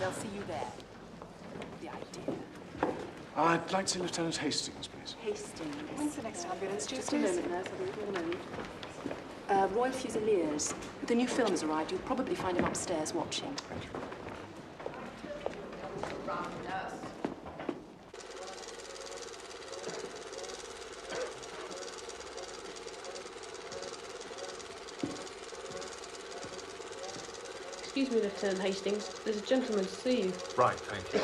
They'll see you there. The idea. I'd like to see Lieutenant Hastings, please. Hastings. When's the next ambulance? Just a moment, nurse. I'll be with you in a moment. Royal Fusiliers. The new film has arrived. You'll probably find him upstairs watching. Excuse me, Lieutenant Hastings. There's a gentleman to see you. Right, thank you.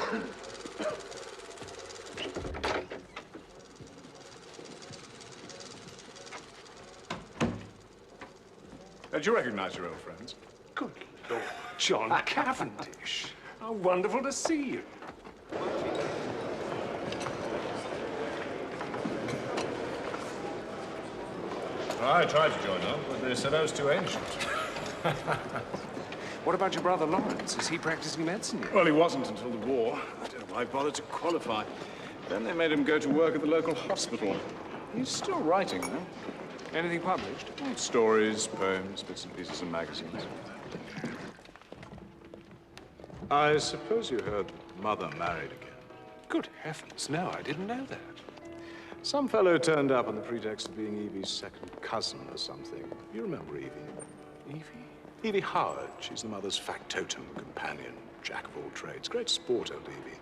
Do you recognize your old friends? Good Lord, John Cavendish. How wonderful to see you. I tried to join up, but they said I was too ancient. What about your brother Lawrence? Is he practicing medicine yet? Well, he wasn't until the war. I don't know why he bothered to qualify. Then they made him go to work at the local hospital. He's still writing, though. Anything published? Stories, poems, bits and pieces in magazines. I suppose you heard Mother married again. Good heavens, no, I didn't know that. Some fellow turned up on the pretext of being Evie's second cousin or something. You remember Evie? Evie? Evie Howard. She's the mother's factotum companion, jack of all trades. Great sport, old Evie.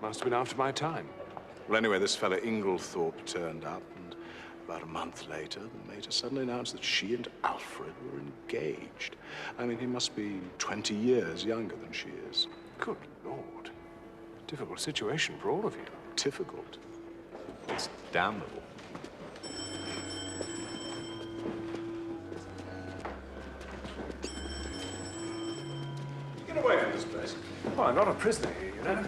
Must have been after my time. Well, anyway, this fellow Inglethorpe turned up, and about a month later, the mater suddenly announced that she and Alfred were engaged. I mean, he must be 20 years younger than she is. Good Lord. Difficult situation for all of you. Difficult. It's damnable. Get away from this place. Oh, I'm not a prisoner here, you know.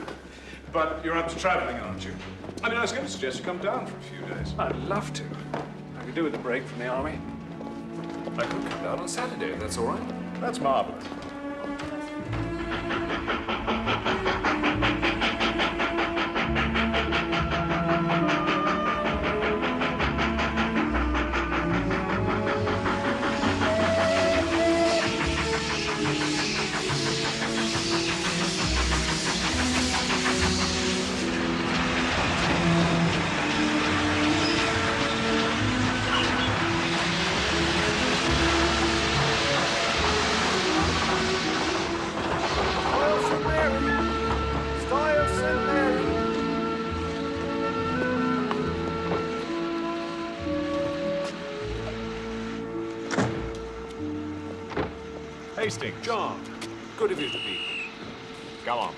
But you're up to traveling, aren't you? I mean, I was going to suggest you come down for a few days. I'd love to. I could do with a break from the army. I could come down on Saturday, if that's all right. That's marvelous. Hastings. John, good of you to be here. Go on.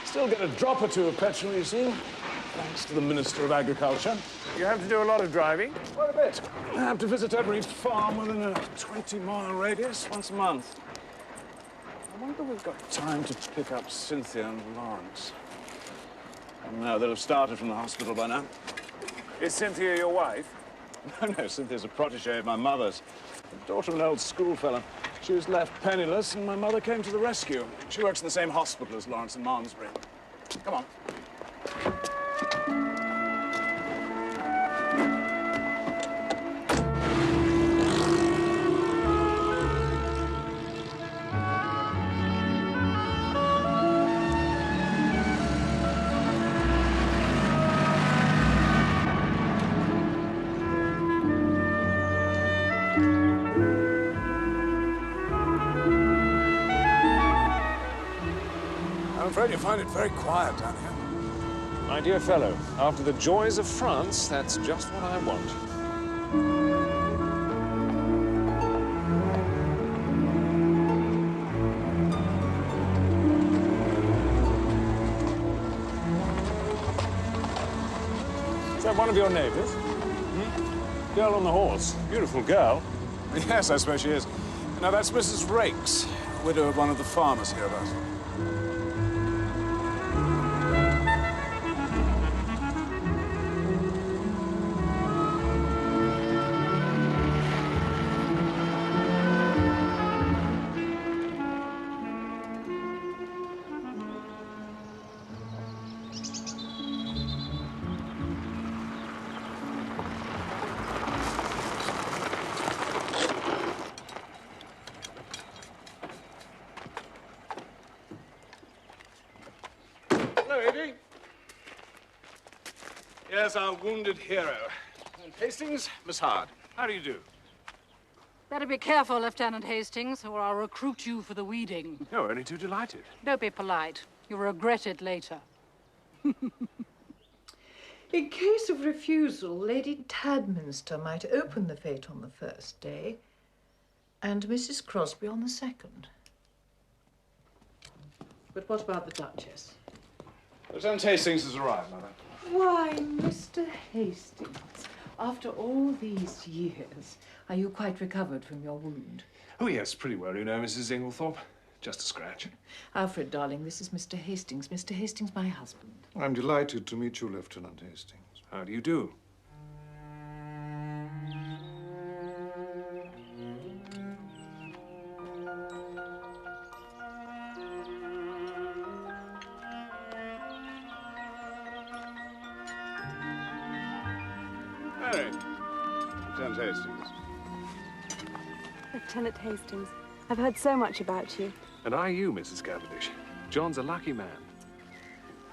Still get a drop or two of petrol, you see, thanks to the Minister of Agriculture. You have to do a lot of driving? Quite a bit. I have to visit every farm within a 20-mile radius once a month. I wonder if we've got time to pick up Cynthia and Lawrence. No, they'll have started from the hospital by now. Is Cynthia your wife? No, Cynthia's a protégé of my mother's. The daughter of an old schoolfellow. She was left penniless, and my mother came to the rescue. She works in the same hospital as Lawrence and Malmesbury. Come on. I'm afraid you find it very quiet down here. My dear fellow, after the joys of France, that's just what I want. Is that one of your neighbors? Hmm? Girl on the horse. Beautiful girl. Yes, I suppose she is. Now, that's Mrs. Rakes, widow of one of the farmers hereabouts. lady. Here's our wounded hero. Hastings, Miss Hard. How do you do? Better be careful, Lieutenant Hastings, or I'll recruit you for the weeding. No, only too delighted. Don't be polite. You'll regret it later. In case of refusal, Lady Tadminster might open the fete on the first day, and Mrs. Crosby on the second. But what about the Duchess? Lieutenant Hastings has arrived, Mother. Why, Mr. Hastings, after all these years, are you quite recovered from your wound? Oh, yes, pretty well, you know, Mrs. Inglethorpe. Just a scratch. Alfred, darling, this is Mr. Hastings. Mr. Hastings, my husband. I'm delighted to meet you, Lieutenant Hastings. How do you do? Mary. Lieutenant Hastings. Lieutenant Hastings, I've heard so much about you. And are you, Mrs. Cavendish? John's a lucky man.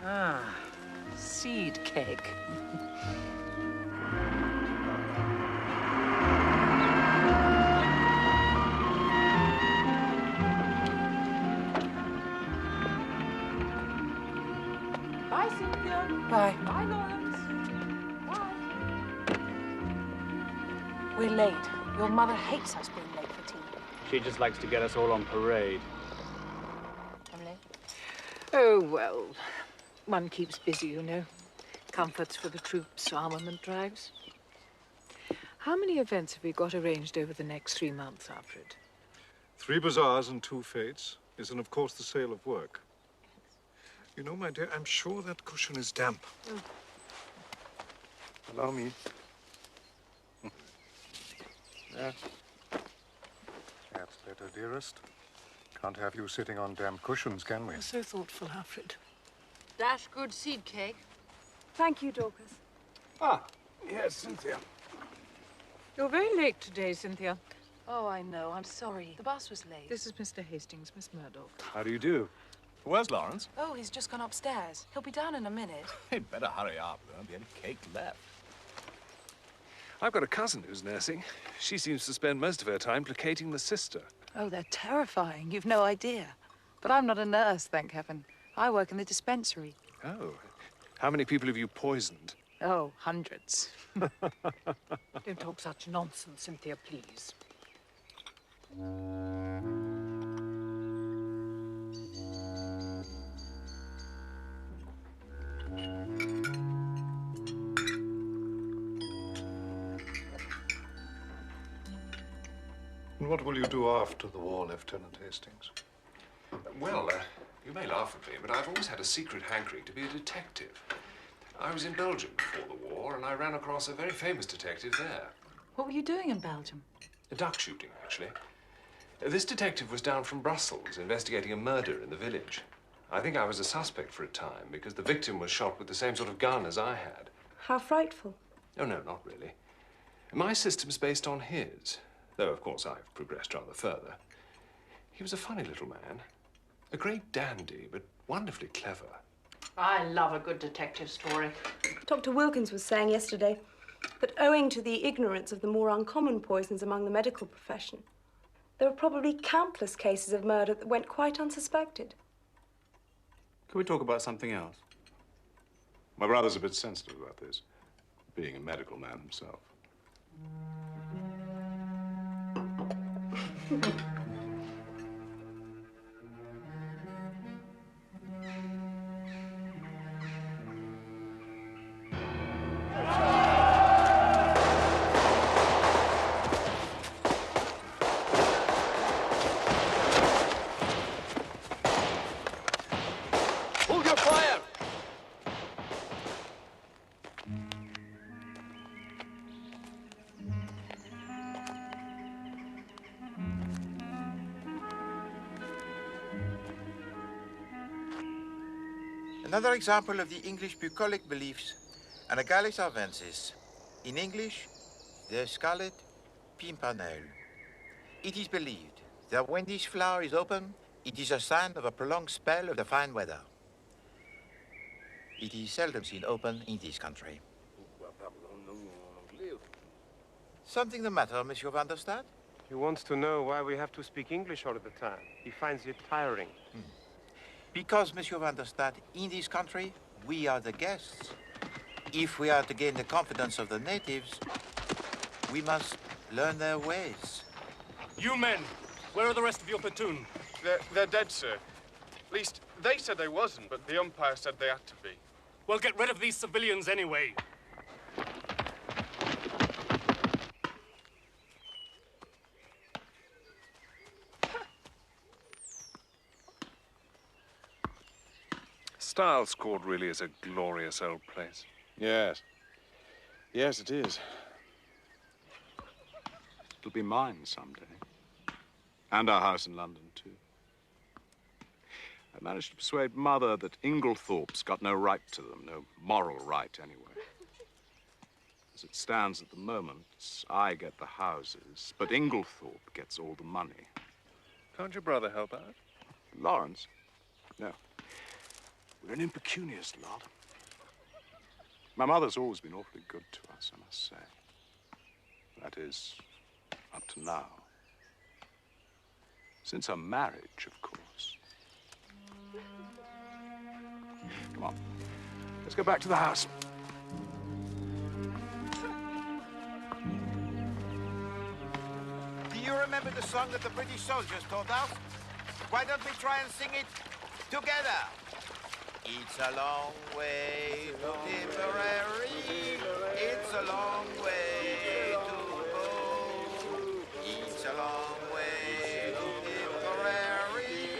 Ah, seed cake. Bye, Cynthia. Bye. Bye, Lawrence. Bye. We're late. Your mother hates us being late for tea. She just likes to get us all on parade. Emily? Oh, well, one keeps busy, you know. Comforts for the troops, armament drives. How many events have we got arranged over the next 3 months, Alfred? 3 bazaars and 2 fetes, is, and of course, the sale of work. You know, my dear, I'm sure that cushion is damp. Allow me. Yeah. That's better, dearest. Can't have you sitting on damp cushions, can we? You're so thoughtful, Alfred. Dash good seed cake. Thank you, Dorcas. Ah, yes, Cynthia. You're very late today, Cynthia. Oh, I know. I'm sorry. The bus was late. This is Mr. Hastings, Miss Murdoch. How do you do? Where's Lawrence? Oh, he's just gone upstairs. He'll be down in a minute. He'd better hurry up. There won't be any cake left. I've got a cousin who's nursing. She seems to spend most of her time placating the sister. Oh, they're terrifying. You've no idea. But I'm not a nurse, thank heaven. I work in the dispensary. Oh. How many people have you poisoned? Oh, hundreds. Don't talk such nonsense, Cynthia, please. And what will you do after the war, Lieutenant Hastings? Well, you may laugh at me, but I've always had a secret hankering to be a detective. I was in Belgium before the war, and I ran across a very famous detective there. What were you doing in Belgium? Duck shooting, actually. This detective was down from Brussels investigating a murder in the village. I think I was a suspect for a time because the victim was shot with the same sort of gun as I had. How frightful. Oh, no, not really. My system's based on his, though, of course, I've progressed rather further. He was a funny little man, a great dandy, but wonderfully clever. I love a good detective story. Dr. Wilkins was saying yesterday that owing to the ignorance of the more uncommon poisons among the medical profession, there were probably countless cases of murder that went quite unsuspected. Can we talk about something else? My brother's a bit sensitive about this, being a medical man himself. Hold your fire! Another example of the English bucolic beliefs, Anagallis arvensis. In English, the scarlet pimpernel. It is believed that when this flower is open, it is a sign of a prolonged spell of the fine weather. It is seldom seen open in this country. Something the matter, Monsieur Van der Staat? He wants to know why we have to speak English all the time. He finds it tiring. Because, Monsieur Van der Staat, in this country, we are the guests. If we are to gain the confidence of the natives, we must learn their ways. You men, where are the rest of your platoon? They're dead, sir. At least, they said they wasn't, but the umpire said they had to be. Well, get rid of these civilians anyway. Styles Court really is a glorious old place. Yes. Yes, it is. It'll be mine someday. And our house in London, too. I managed to persuade Mother that Inglethorpe's got no right to them, no moral right, anyway. As it stands at the moment, I get the houses, but Inglethorpe gets all the money. Can't your brother help out? Lawrence? No. We're an impecunious lot. My mother's always been awfully good to us, I must say. That is, up to now. Since her marriage, of course. Come on. Let's go back to the house. Do you remember the song that the British soldiers taught us? Why don't we try and sing it together? It's a long way to Tipperary. It's a long way to go. It's a long way to Tipperary.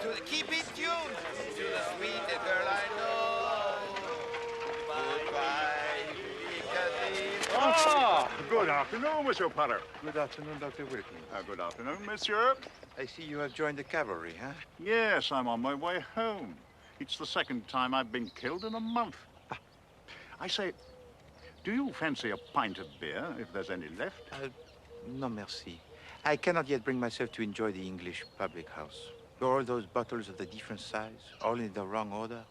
To keep it tuned to the sweet girl I know. Goodbye, Piccadilly. Ah, good afternoon, Monsieur Potter. Good afternoon, Dr. Wilkins. Good afternoon, Monsieur. I see you have joined the cavalry, huh? Yes, I'm on my way home. It's the second time I've been killed in a month. I say, do you fancy a pint of beer, if there's any left? No, merci. I cannot yet bring myself to enjoy the English public house. All those bottles of the different size, all in the wrong order.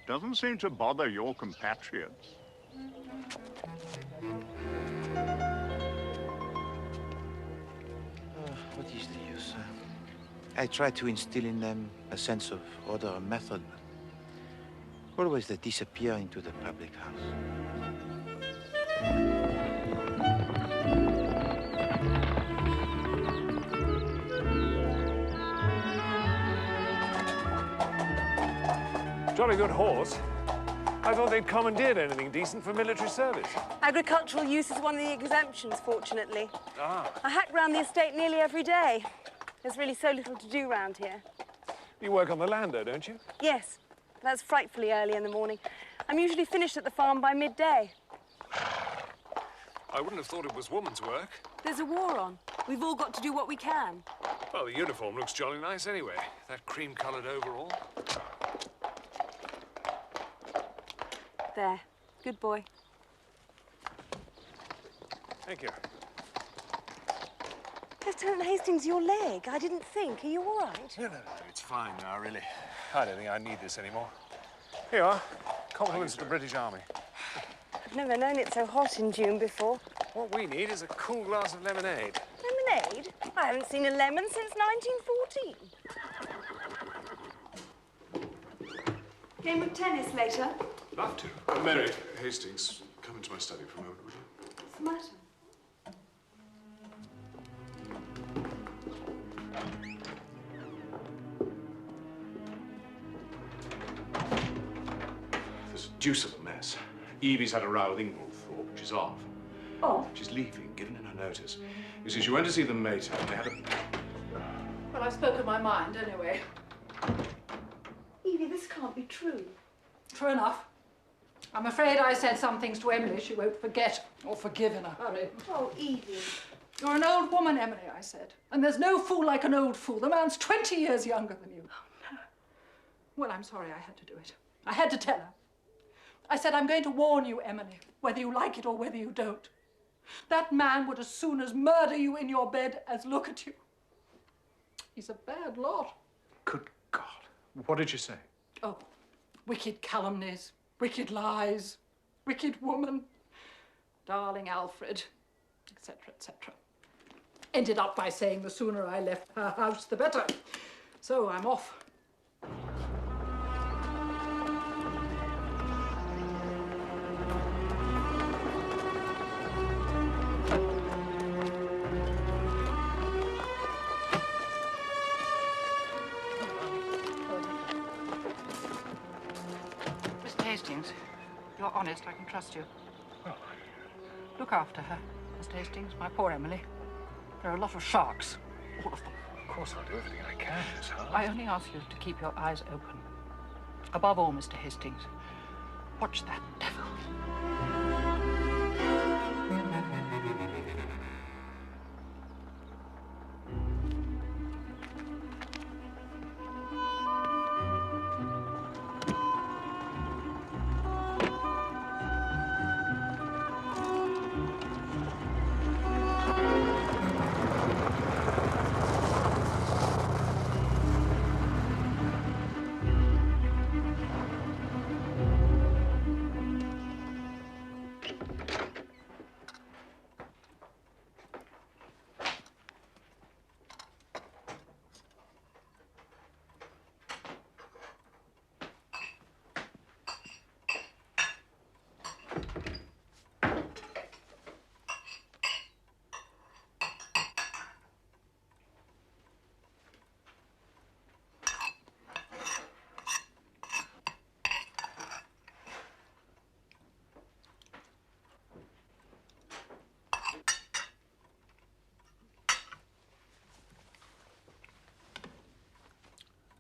Doesn't seem to bother your compatriots. What is the use? I try to instill in them a sense of order and method. Always they disappear into the public house. Jolly good horse. I thought they'd commandeered anything decent for military service. Agricultural use is one of the exemptions, fortunately. Ah. I hack round the estate nearly every day. There's really so little to do round here. You work on the land, though, don't you? Yes, that's frightfully early in the morning. I'm usually finished at the farm by midday. I wouldn't have thought it was woman's work. There's a war on. We've all got to do what we can. Well, the uniform looks jolly nice anyway. That cream-coloured overall. There. Good boy. Thank you. Lieutenant Hastings, your leg. I didn't think. Are you all right? No, it's fine now, really. I don't think I need this anymore. Here you are. Compliments to the British Army. I've never known it so hot in June before. What we need is a cool glass of lemonade. Lemonade? I haven't seen a lemon since 1914. Game of tennis later? Love to. Mary Hastings, come into my study for a moment, would you? What's the matter? There's a deuce of a mess. Evie's had a row with Inglethorpe. She's off. Oh? She's leaving, given in her notice. You see, she went to see the mater, and they had a... Well, I've spoken my mind anyway. Evie, this can't be true. True enough. I'm afraid I said some things to Emily she won't forget or forgive in a hurry. Oh, Evie. You're an old woman, Emily, I said. And there's no fool like an old fool. The man's 20 years younger than you. Oh, no. Well, I'm sorry I had to do it. I had to tell her. I said, I'm going to warn you, Emily, whether you like it or whether you don't. That man would as soon as murder you in your bed as look at you. He's a bad lot. Good God. What did you say? Oh, Wicked calumnies, wicked lies, wicked woman, darling Alfred, etc., etc. Ended up by saying the sooner I left her house, the better. So I'm off. Mr. Hastings, you're honest. I can trust you. Look after her, Mr. Hastings, my poor Emily. There are a lot of sharks, all of them. Of course, I'll do everything I can, Miss Hart. I only ask you to keep your eyes open. Above all, Mr. Hastings, watch that devil.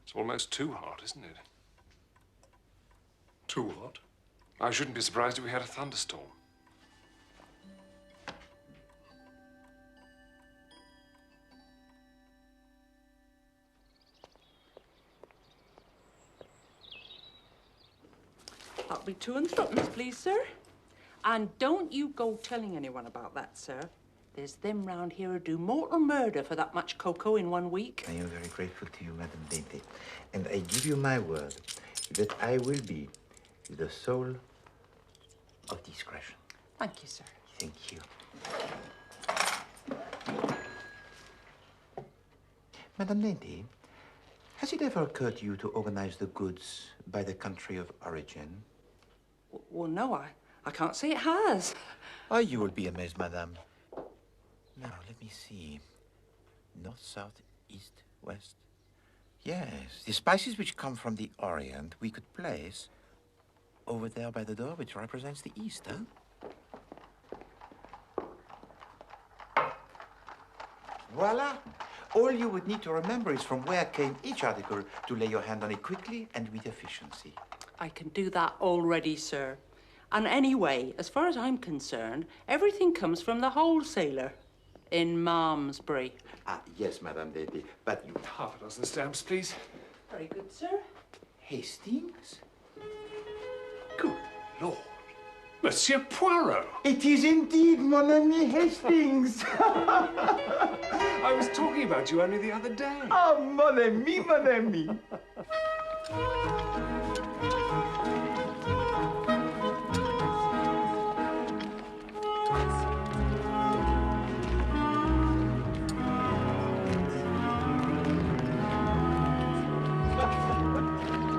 It's almost too hot, isn't it? Too hot? I shouldn't be surprised if we had a thunderstorm. That'll be 2 and 3, please, sir. And don't you go telling anyone about that, sir. There's them round here who do mortal murder for that much cocoa in 1 week. I am very grateful to you, Madame Dainty. And I give you my word that I will be the soul of discretion. Thank you, sir. Thank you. Madame Dainty, has it ever occurred to you to organize the goods by the country of origin? Well, no, I can't say it has. Oh, you will be amazed, Madame. Now, let me see. North, south, east, west. Yes, the spices which come from the Orient we could place over there by the door, which represents the east, huh? Voila! All you would need to remember is from where came each article to lay your hand on it quickly and with efficiency. I can do that already, sir. And anyway, as far as I'm concerned, everything comes from the wholesaler in Malmesbury. Ah, yes, Madame Dainty, but you... Half a dozen stamps, please. Very good, sir. Hastings? Good Lord. Monsieur Poirot. It is indeed mon ami Hastings. I was talking about you only the other day. Oh, mon ami, mon ami.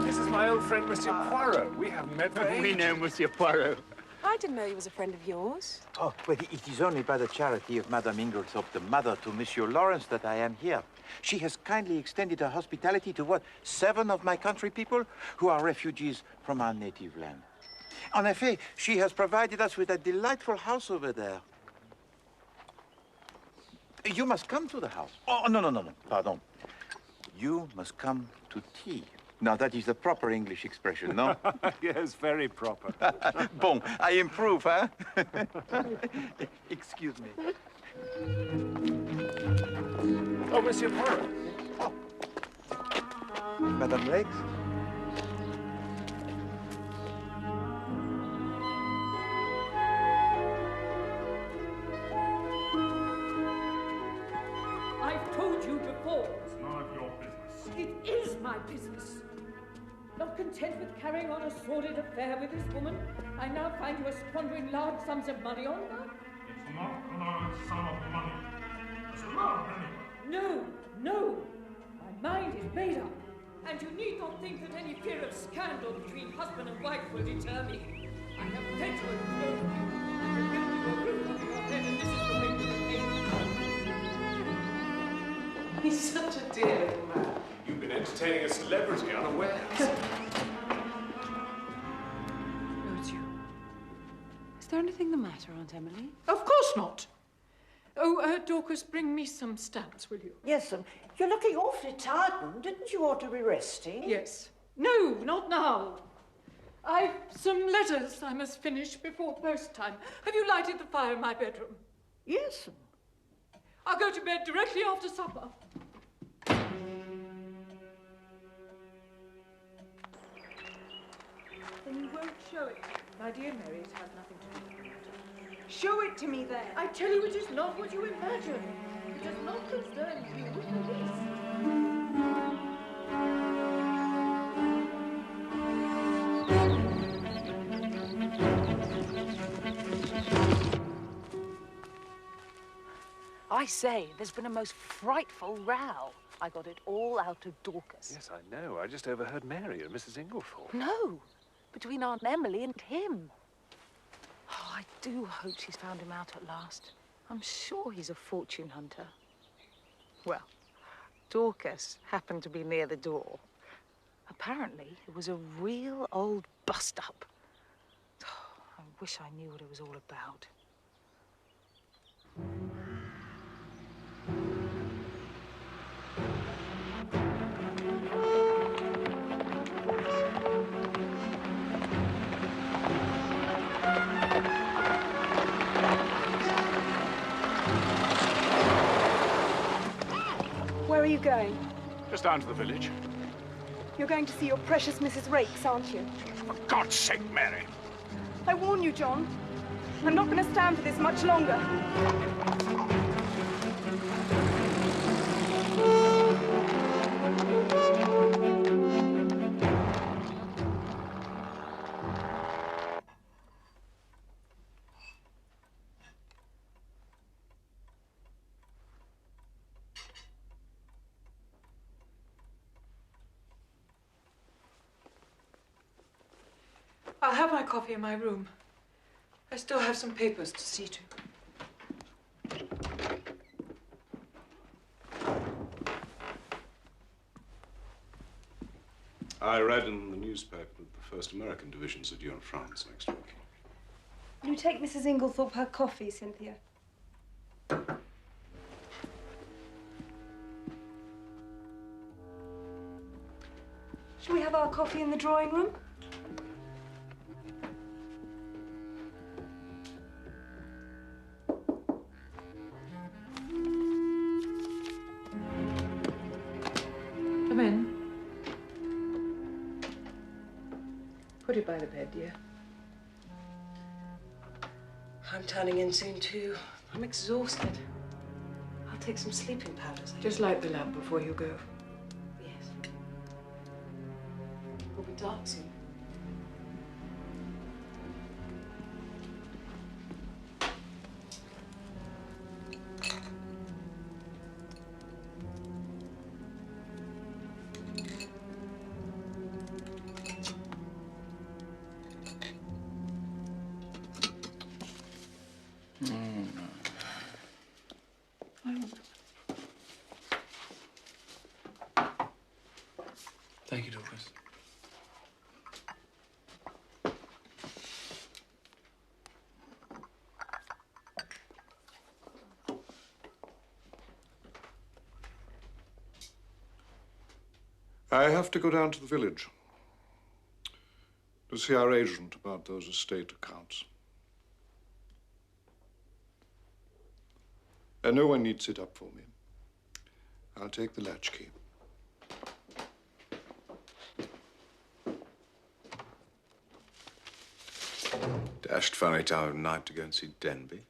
This is my old friend, Monsieur Poirot. We haven't met for ages. We know Monsieur Poirot. I didn't know he was a friend of yours. Oh, well, it is only by the charity of Madame Inglethorpe, the mother to Monsieur Lawrence, that I am here. She has kindly extended her hospitality to, 7 of my country people who are refugees from our native land. En effet, she has provided us with a delightful house over there. You must come to the house. Oh, no, pardon. You must come to tea. Now, that is the proper English expression, no? Yes, very proper. Bon, I improve, huh? Excuse me. Oh, Monsieur Poirot. Oh. Madame Legs? I've told you before. It's none of your business. It is my business. Not content with carrying on a sordid affair with this woman, I now find you are squandering large sums of money on her? It's not a large sum of money. It's a love, anyway. No. My mind is made up. And you need not think that any fear of scandal between husband and wife will deter me. I have plenty of exposure. I have given you a roof over your head, and this is the way to behave. He's such a dear little man. You've been entertaining a celebrity unawares. No, it's you. Is there anything the matter, Aunt Emily? Of course not. Oh, Dorcas, bring me some stamps, will you? Yes, you're looking awfully tired, Mum. Didn't you ought to be resting? Yes. No, not now. I've some letters I must finish before post time. Have you lighted the fire in my bedroom? Yes. I'll go to bed directly after supper. Then you won't show it. My dear Mary, it has nothing to do with it. Show it to me then. I tell you, it is not what you imagine. It does not concern you in the least. I say, there's been a most frightful row. I got it all out of Dorcas. Yes, I know. I just overheard Mary and Mrs. Inglethorpe. No, between Aunt Emily and him. Oh, I do hope she's found him out at last. I'm sure he's a fortune hunter. Well, Dorcas happened to be near the door. Apparently, it was a real old bust-up. Oh, I wish I knew what it was all about. Where are you going? Just down to the village. You're going to see your precious Mrs. Rakes, aren't you? For God's sake, Mary. I warn you, John. I'm not going to stand for this much longer. I'll have my coffee in my room. I still have some papers to see to. I read in the newspaper that the 1st American Division's are due in France next week. Will you take Mrs. Inglethorpe her coffee, Cynthia? Shall we have our coffee in the drawing room? Come in. Put it by the bed, dear. I'm turning in soon, too. I'm exhausted. I'll take some sleeping powders. Just light the lamp before you go. Yes. It'll be dark soon. Thank you, Dorcas. I have to go down to the village to see our agent about those estate accounts. And no one needs it up for me. I'll take the latchkey. Dashed funny time of night to go and see Denby.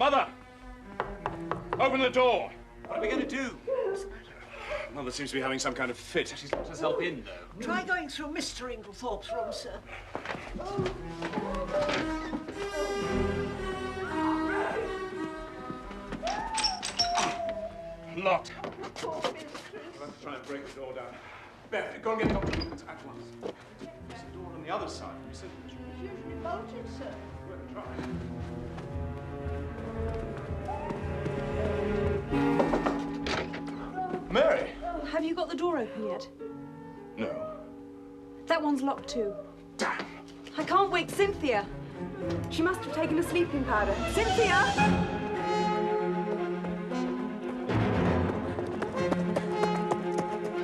Mother! Open the door! What are we going to do? Mother seems to be having some kind of fit. She's locked herself in, though. Try going through Mr. Inglethorpe's room, sir. Locked. We'll have to try and break the door down. Beth, go and get Dr. Wilkins at once. There's a door on the other side. You said it was Usually bolted, sir. try. Mary! Oh, have you got the door open yet? No. That one's locked too. Damn! I can't wake Cynthia. She must have taken a sleeping powder. Cynthia!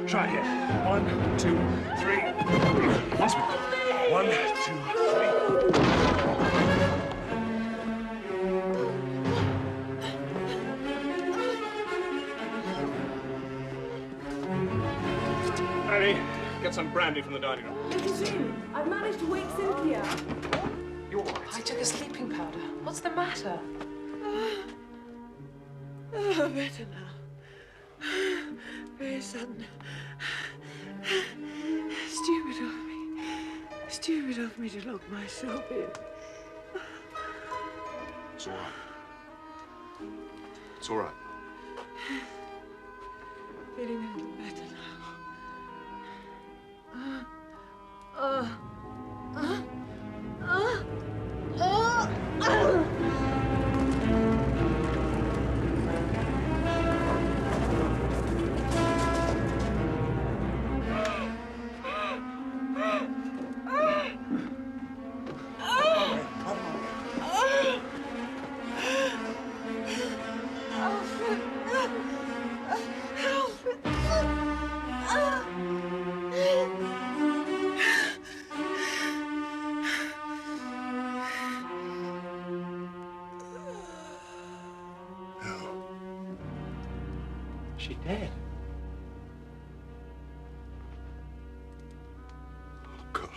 Try it here. 1, 2, 3. This way. 1, 2, 3. Annie, get some brandy from the dining room. Mrs. Jim, I've managed to wake Cynthia. You're right. I took a sleeping powder. What's the matter? Oh, better now. Very sudden. Stupid of me. Stupid of me to lock myself in. It's all right. It's all right. Feeling a little better now. She dead? Oh, God.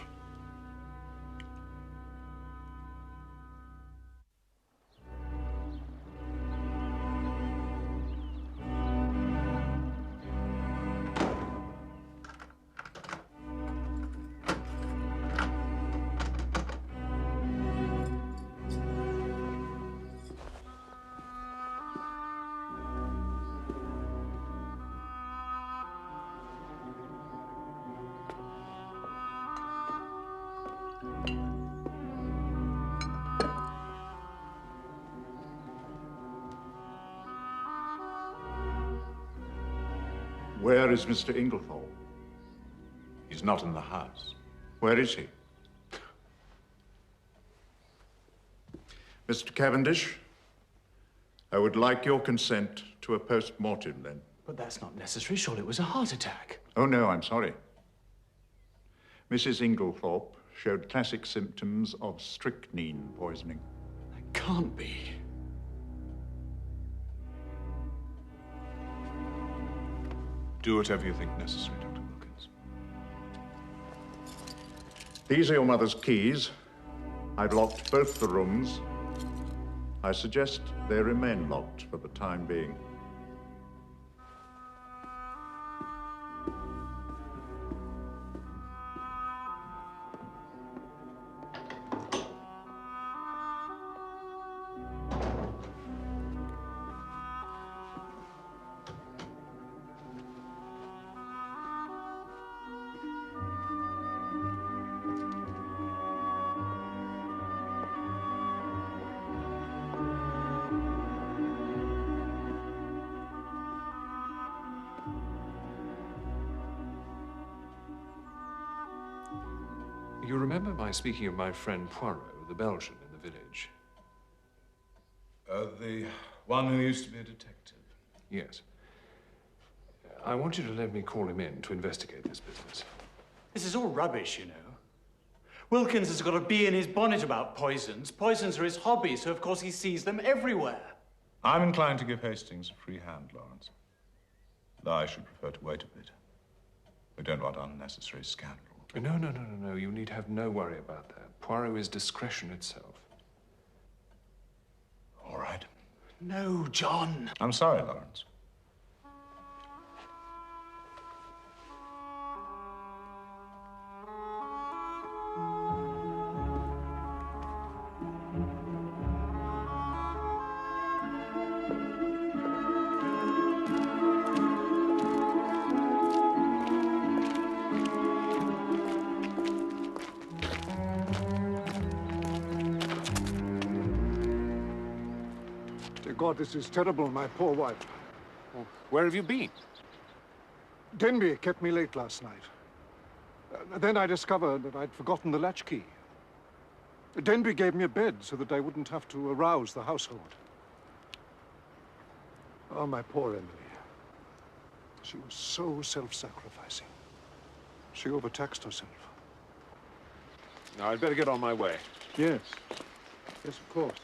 Where is Mr. Inglethorpe? He's not in the house. Where is he? Mr. Cavendish, I would like your consent to a post-mortem, then. But that's not necessary. Surely it was a heart attack. Oh, no, I'm sorry. Mrs. Inglethorpe showed classic symptoms of strychnine poisoning. That can't be. Do whatever you think necessary, Dr. Wilkins. These are your mother's keys. I've locked both the rooms. I suggest they remain locked for the time being. You remember my speaking of my friend Poirot, the Belgian in the village? The one who used to be a detective. Yes. I want you to let me call him in to investigate this business. This is all rubbish, you know. Wilkins has got a bee in his bonnet about poisons. Poisons are his hobby, so of course he sees them everywhere. I'm inclined to give Hastings a free hand, Lawrence. Though I should prefer to wait a bit. We don't want unnecessary scandal. No. You need have no worry about that. Poirot is discretion itself. All right. No, John. I'm sorry, Lawrence. Dear God, this is terrible, my poor wife. Well, where have you been? Denby kept me late last night. Then I discovered that I'd forgotten the latchkey. Denby gave me a bed so that I wouldn't have to arouse the household. Oh, my poor Emily. She was so self-sacrificing. She overtaxed herself. Now, I'd better get on my way. Yes. Yes, of course.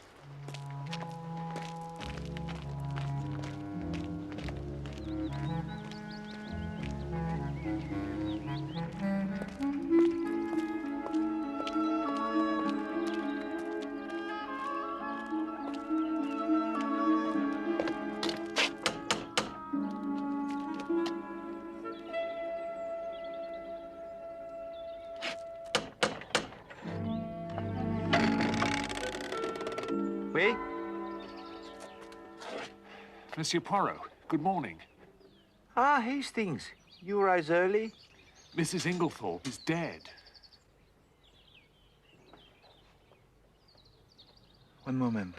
Oui? Monsieur Poirot, good morning. Ah, Hastings. You rise early? Mrs. Inglethorpe is dead. One moment.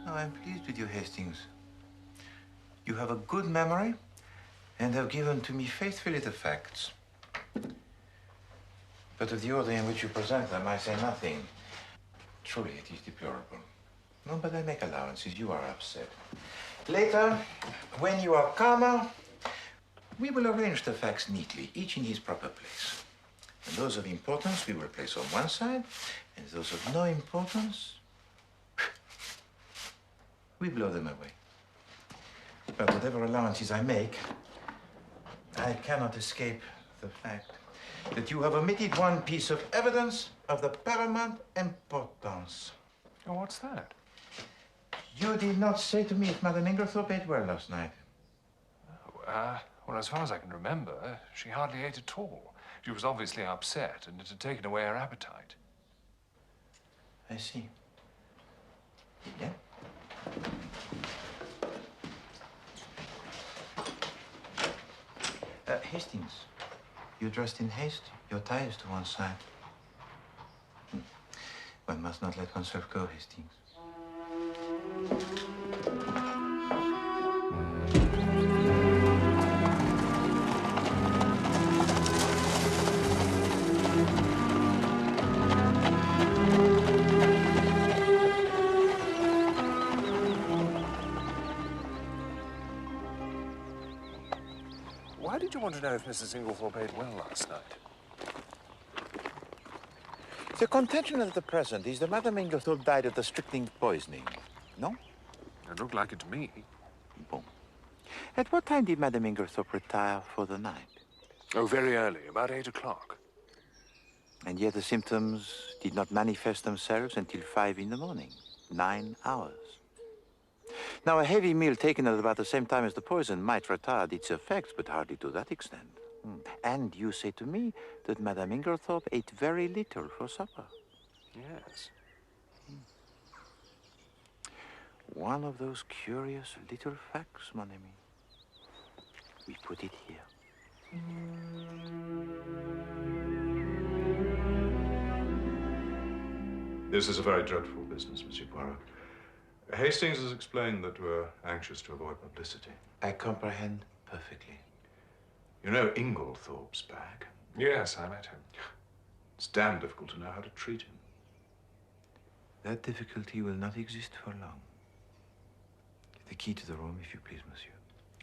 Oh, I'm pleased with you, Hastings. You have a good memory and have given to me faithfully the facts. But of the order in which you present them, I say nothing. Truly, it is deplorable. No, but I make allowances. You are upset. Later, when you are calmer, we will arrange the facts neatly, each in his proper place. And those of importance we will place on one side, and those of no importance, we blow them away. But whatever allowances I make, I cannot escape the fact that you have omitted one piece of evidence of the paramount importance. Oh, what's that? You did not say to me if Madame Inglethorpe ate well last night. Well, as far as I can remember, she hardly ate at all. She was obviously upset, and it had taken away her appetite. I see. Yeah? Hastings, you dressed in haste. Your tie is to one side. One must not let oneself go, Hastings. Why did you want to know if Mrs. Inglethorpe ate well last night? The contention at the present is that Madame Inglethorpe died of the strychnine poisoning. No? It looked like it to me. Bon. At what time did Madame Inglethorpe retire for the night? Oh, very early, about 8 o'clock. And yet the symptoms did not manifest themselves until 5 in the morning. 9 hours. Now, a heavy meal taken at about the same time as the poison might retard its effects, but hardly to that extent. And you say to me that Madame Inglethorpe ate very little for supper. Yes. One of those curious little facts, mon ami. We put it here. This is a very dreadful business, Monsieur Poirot. Hastings has explained that we're anxious to avoid publicity. I comprehend perfectly. You know Inglethorpe's back. Yes, I met him. It's damn difficult to know how to treat him. That difficulty will not exist for long. The key to the room, if you please, monsieur.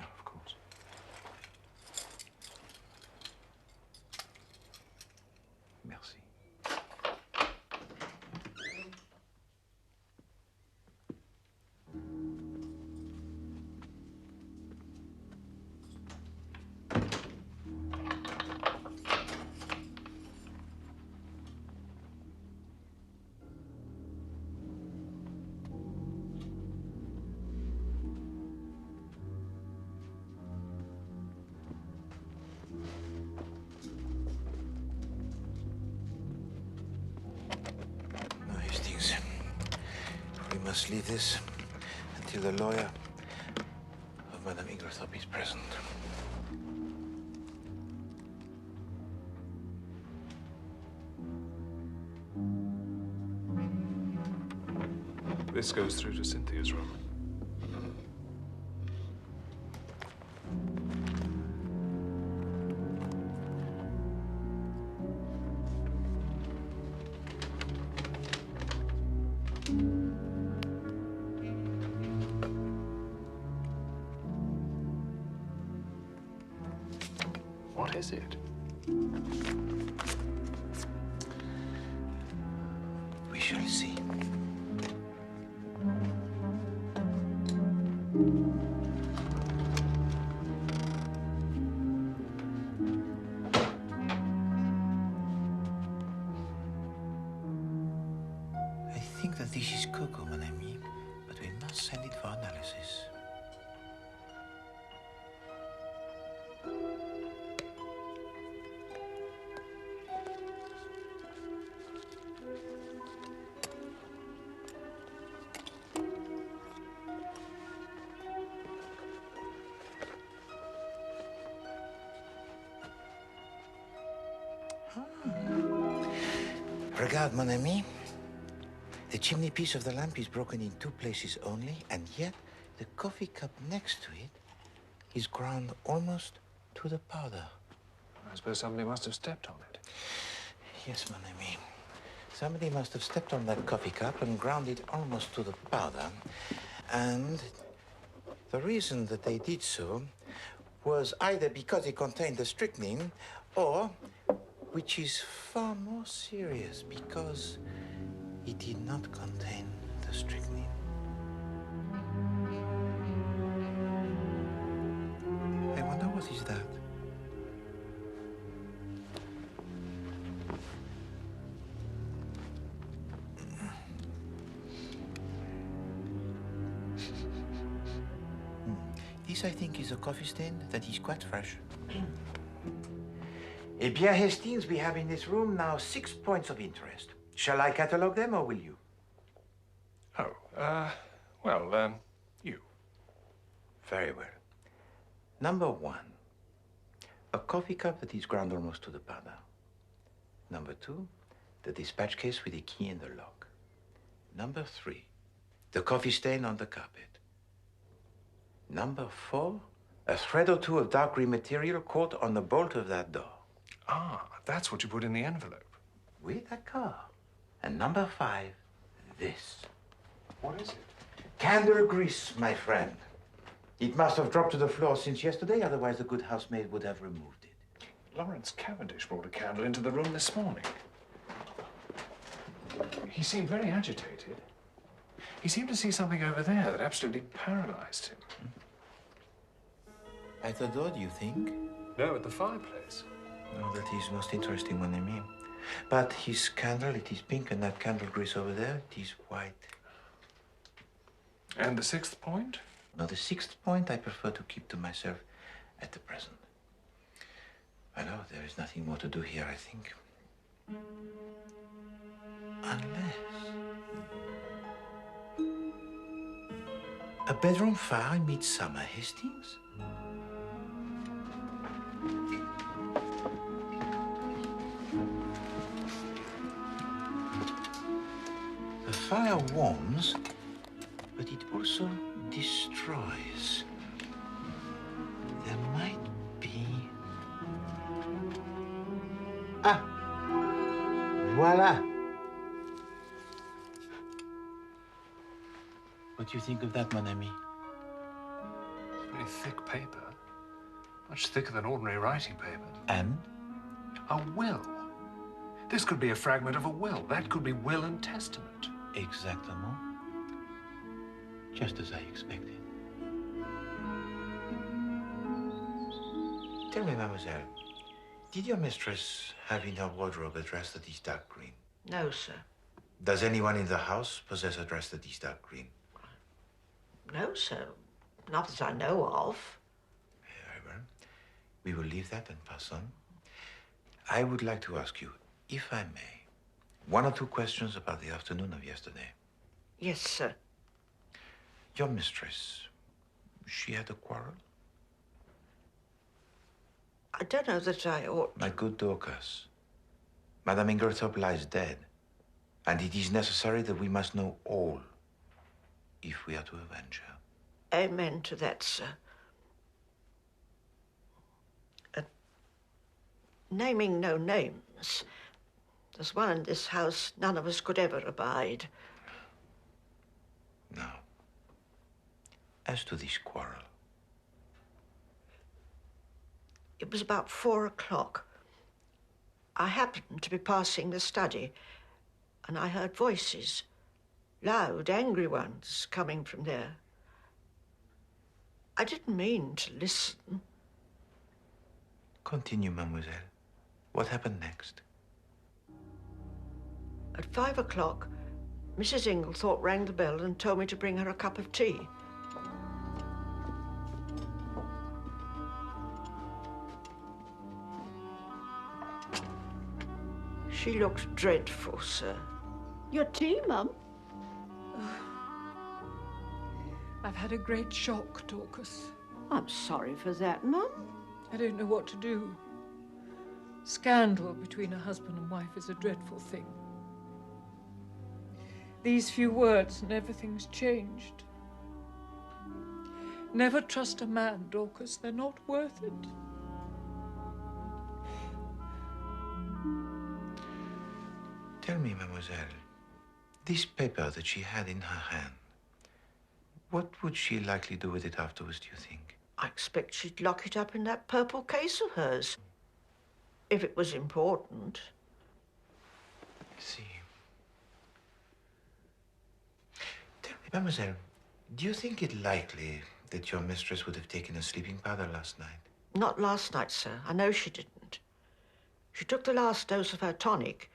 Oh, of course. Merci. must leave this until the lawyer of Madame Inglethorpe is present. This goes through to Cynthia's room. What is it? We shall see. I think that this is cocoa, mon ami, but we must send it for analysis. Regarde, mon ami. The chimney piece of the lamp is broken in 2 places only, and yet the coffee cup next to it is ground almost to the powder. I suppose somebody must have stepped on it. Yes, mon ami. Somebody must have stepped on that coffee cup and ground it almost to the powder. And the reason that they did so was either because it contained the strychnine or, which is far more serious, because it did not contain the strychnine. I wonder what is that? This, I think, is a coffee stain that is quite fresh. Eh bien, Hastings, we have in this room now 6 points of interest. Shall I catalogue them, or will you? Oh, you. Very well. Number 1, a coffee cup that is ground almost to the powder. Number 2, the dispatch case with a key in the lock. Number 3, the coffee stain on the carpet. Number 4, a thread or 2 of dark green material caught on the bolt of that door. Ah, that's what you put in the envelope. Oui, d'accord. And number 5, this. What is it? Candle grease, my friend. It must have dropped to the floor since yesterday, otherwise the good housemaid would have removed it. Lawrence Cavendish brought a candle into the room this morning. He seemed very agitated. He seemed to see something over there that absolutely paralyzed him. At the door, do you think? No, at the fireplace. No, that is most interesting, mon ami. But his candle, it is pink, and that candle grease over there, it is white. And the 6th point? No, the 6th point I prefer to keep to myself at the present. I know there is nothing more to do here, I think. Unless... a bedroom fire in midsummer, Hastings? A fire warms, but it also destroys. There might be... Ah! Voila! What do you think of that, mon ami? Very thick paper. Much thicker than ordinary writing paper. And? A will. This could be a fragment of a will. That could be will and testament. Exactement. Just as I expected. Tell me, mademoiselle, did your mistress have in her wardrobe a dress that is dark green? No, sir. Does anyone in the house possess a dress that is dark green? No, sir. Not that I know of. Very well. We will leave that and pass on. I would like to ask you, if I may, 1 or 2 questions about the afternoon of yesterday. Yes, sir. Your mistress, she had a quarrel? I don't know that I ought... My good Dorcas, Madame Ingerthorpe lies dead, and it is necessary that we must know all if we are to avenge her. Amen to that, sir. Naming no names, there's one in this house none of us could ever abide. Now, as to this quarrel. It was about 4 o'clock. I happened to be passing the study, and I heard voices, loud, angry ones, coming from there. I didn't mean to listen. Continue, mademoiselle. What happened next? At 5 o'clock, Mrs. Inglethorpe rang the bell and told me to bring her a cup of tea. She looked dreadful, sir. Your tea, Mum? I've had a great shock, Dorcas. I'm sorry for that, Mum. I don't know what to do. Scandal between a husband and wife is a dreadful thing. These few words and everything's changed. Never trust a man, Dorcas. They're not worth it. Tell me, mademoiselle, this paper that she had in her hand, what would she likely do with it afterwards, do you think? I expect she'd lock it up in that purple case of hers. If it was important. I see. Tell me, mademoiselle, do you think it likely that your mistress would have taken a sleeping powder last night? Not last night, sir. I know she didn't. She took the last dose of her tonic,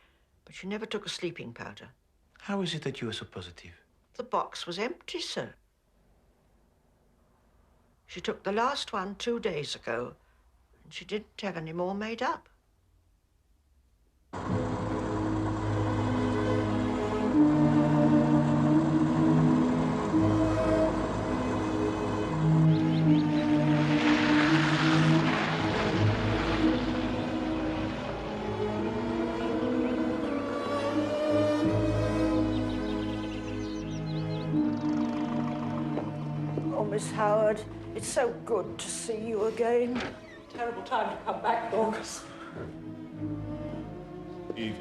but she never took a sleeping powder. How is it that you are so positive? The box was empty, sir. She took the last one 2 days ago, and she didn't have any more made up. Oh, Miss Howard, it's so good to see you again. Terrible time to come back, Dorcas. Evie.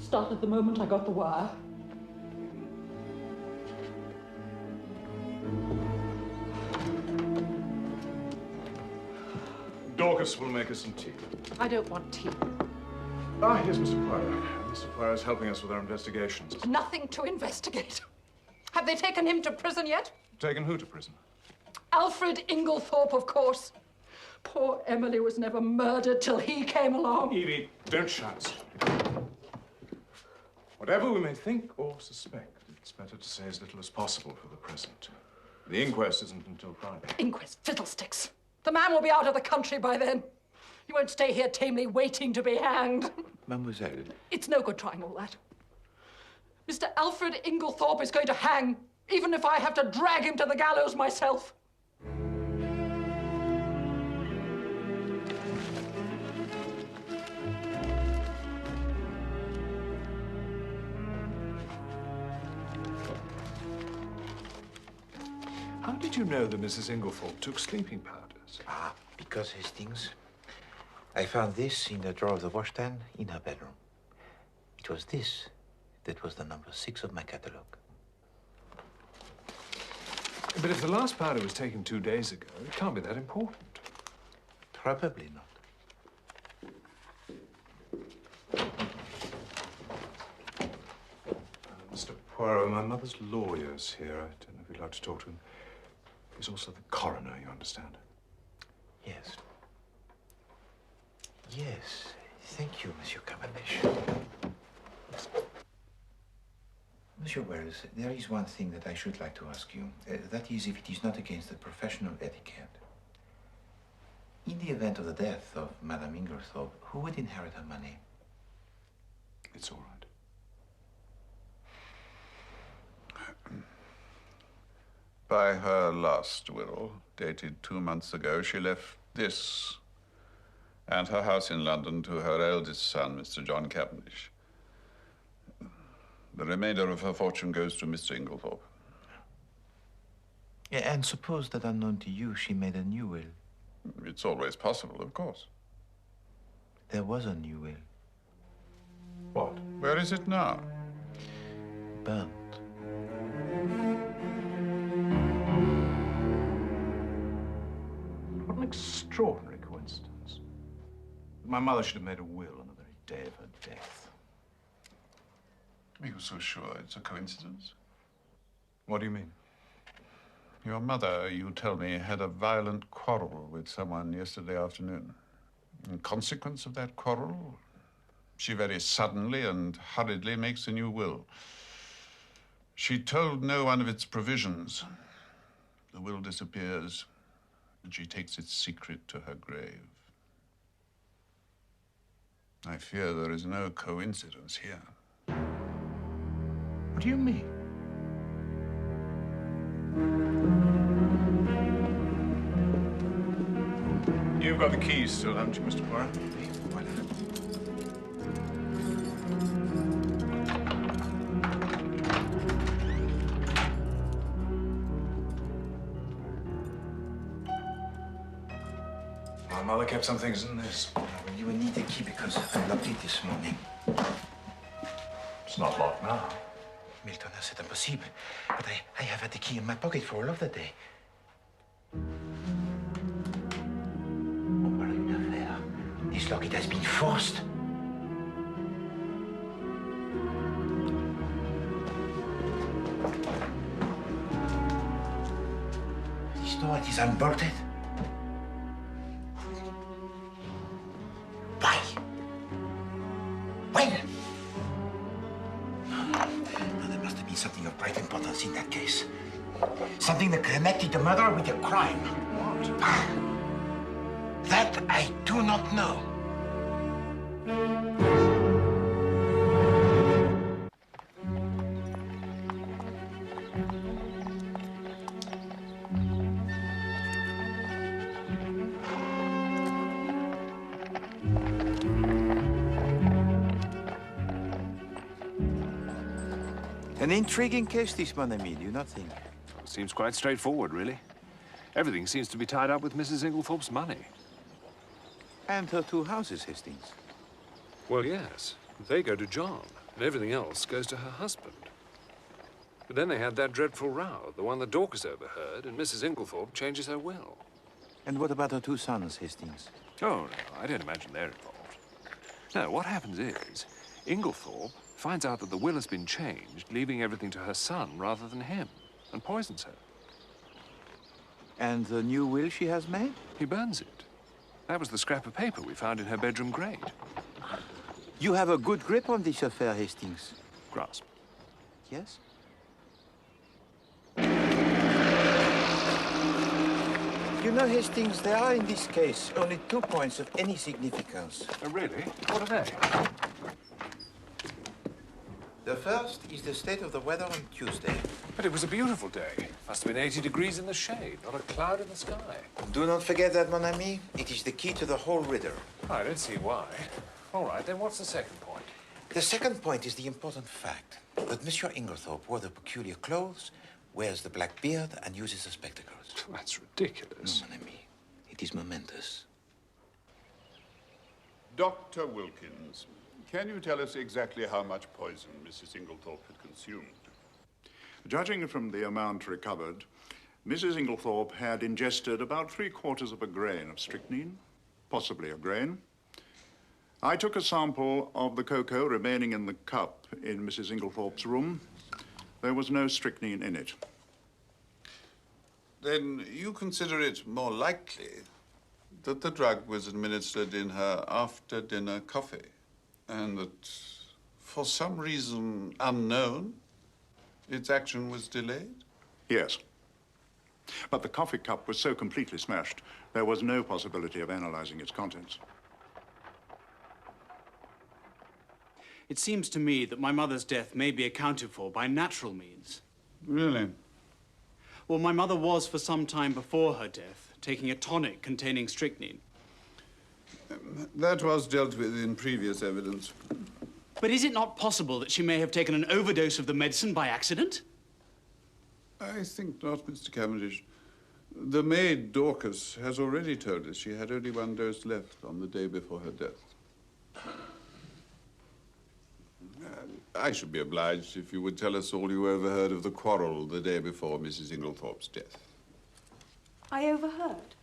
Started the moment I got the wire. Dorcas will make us some tea. I don't want tea. Ah, here's Mr. Poirot. Mr. Poirot is helping us with our investigations. Nothing to investigate. Have they taken him to prison yet? Taken who to prison? Alfred Inglethorpe, of course. Poor Emily was never murdered till he came along. Evie, don't shout. Whatever we may think or suspect, it's better to say as little as possible for the present. The inquest isn't until Friday. Inquest? Fiddlesticks. The man will be out of the country by then. He won't stay here tamely waiting to be hanged. Mademoiselle. It's no good trying all that. Mr. Alfred Inglethorpe is going to hang, even if I have to drag him to the gallows myself. How did you know that Mrs. Inglethorpe took sleeping powders? Ah, because Hastings, I found this in the drawer of the washstand in her bedroom. It was this that was the number 6 of my catalogue. But if the last powder was taken 2 days ago, it can't be that important. Probably not. Mr. Poirot, my mother's lawyer's here. I don't know if you'd like to talk to him. He's also the coroner, you understand? Yes. Yes. Thank you, Monsieur Cavendish. Monsieur Wells, there is one thing that I should like to ask you. That is, if it is not against the professional etiquette. In the event of the death of Madame Inglethorpe, who would inherit her money? It's all right. By her last will, dated 2 months ago, she left this and her house in London to her eldest son, Mr. John Cavendish. The remainder of her fortune goes to Mr. Inglethorpe. Yeah, and suppose that unknown to you, she made a new will. It's always possible, of course. There was a new will. What? Where is it now? Burnt. What an extraordinary coincidence. My mother should have made a will on the very day of her death. Are you so sure it's a coincidence? What do you mean? Your mother, you tell me, had a violent quarrel with someone yesterday afternoon. In consequence of that quarrel, she very suddenly and hurriedly makes a new will. She told no one of its provisions. The will disappears, and she takes its secret to her grave. I fear there is no coincidence here. What do you mean? You've got the keys still, haven't you, Mr. Poirot? My mother kept some things in this. Well, you will need the key because I locked it this morning. It's not locked now. Milton, c'est impossible. But I have had the key in my pocket for all of the day. Voilà une affaire. This lock, it has been forced. This door, it is unbolted. Why? When? No, there must have been something of great importance in that case. Something that connected the murder with the crime. What? That I do not know. An intriguing case, this, mon ami, do you not think? It seems quite straightforward, really. Everything seems to be tied up with Mrs. Inglethorpe's money. And her 2 houses, Hastings. Well, yes. They go to John, and everything else goes to her husband. But then they had that dreadful row, the one that Dorcas overheard, and Mrs. Inglethorpe changes her will. And what about her 2 sons, Hastings? Oh, no, I don't imagine they're involved. No, what happens is, Inglethorpe finds out that the will has been changed, leaving everything to her son rather than him, and poisons her. And the new will she has made? He burns it. That was the scrap of paper we found in her bedroom grate. You have a good grip on this affair, Hastings. Grasp. Yes? You know, Hastings, there are in this case only 2 points of any significance. Oh, really? What are they? The first is the state of the weather on Tuesday. But it was a beautiful day. Must have been 80 degrees in the shade, not a cloud in the sky. Do not forget that, mon ami. It is the key to the whole riddle. I don't see why. All right, then what's the second point? The second point is the important fact that Monsieur Inglethorpe wore the peculiar clothes, wears the black beard, and uses the spectacles. That's ridiculous. No, mon ami. It is momentous. Dr. Wilkins, can you tell us exactly how much poison Mrs. Inglethorpe had consumed? Judging from the amount recovered, Mrs. Inglethorpe had ingested about 3/4 of a grain of strychnine, possibly a grain. I took a sample of the cocoa remaining in the cup in Mrs. Inglethorpe's room. There was no strychnine in it. Then you consider it more likely that the drug was administered in her after-dinner coffee, and that, for some reason unknown, its action was delayed? Yes. But the coffee cup was so completely smashed, there was no possibility of analyzing its contents. It seems to me that my mother's death may be accounted for by natural means. Really? Well, my mother was, for some time before her death, taking a tonic containing strychnine. That was dealt with in previous evidence. But is it not possible that she may have taken an overdose of the medicine by accident? I think not, Mr. Cavendish. The maid, Dorcas, has already told us she had only one dose left on the day before her death. I should be obliged if you would tell us all you overheard of the quarrel the day before Mrs. Inglethorpe's death. I overheard?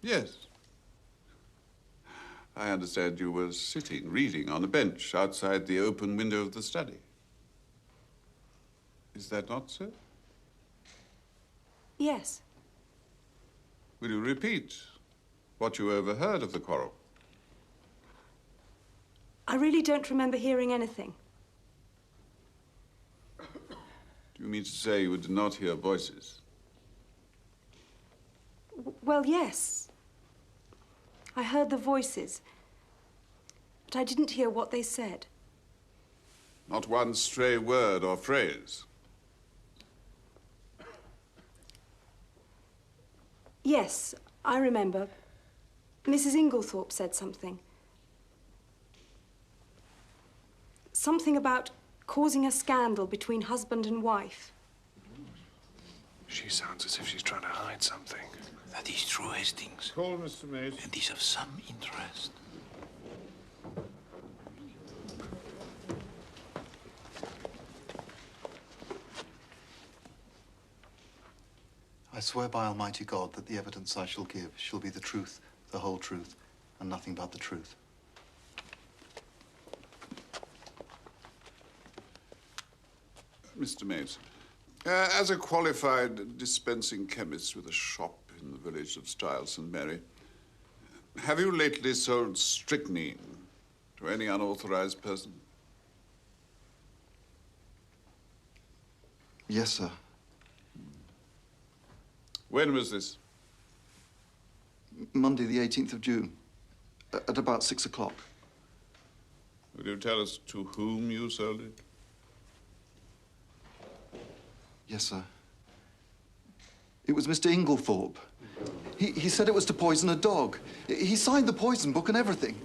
Yes. I understand you were sitting, reading on a bench outside the open window of the study. Is that not so? Yes. Will you repeat what you overheard of the quarrel? I really don't remember hearing anything. Do you mean to say you did not hear voices? Well, yes. I heard the voices, but I didn't hear what they said. Not one stray word or phrase? Yes, I remember. Mrs. Inglethorpe said something. Something about causing a scandal between husband and wife. She sounds as if she's trying to hide something. That is true, Hastings. Call Mr. Mason. And is of some interest. I swear by Almighty God that the evidence I shall give shall be the truth, the whole truth, and nothing but the truth. Mr. Mason, as a qualified dispensing chemist with a shop in the village of Stile St. Mary, have you lately sold strychnine to any unauthorized person? Yes, sir. When was this? Monday, the 18th of June, at about 6 o'clock. Will you tell us to whom you sold it? Yes, sir. It was Mr. Inglethorpe. He said it was to poison a dog. He signed the poison book and everything.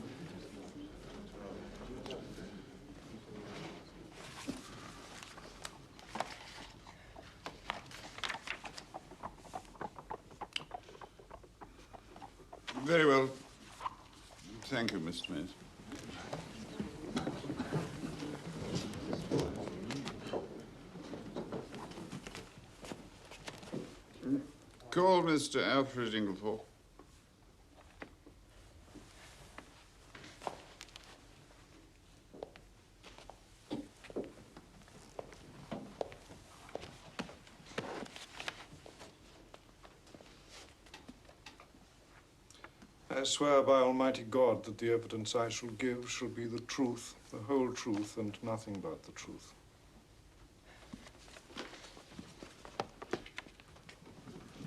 Very well. Thank you, Mr. Mason. Call Mr. Alfred Inglethorpe. I swear by Almighty God that the evidence I shall give shall be the truth, the whole truth, and nothing but the truth.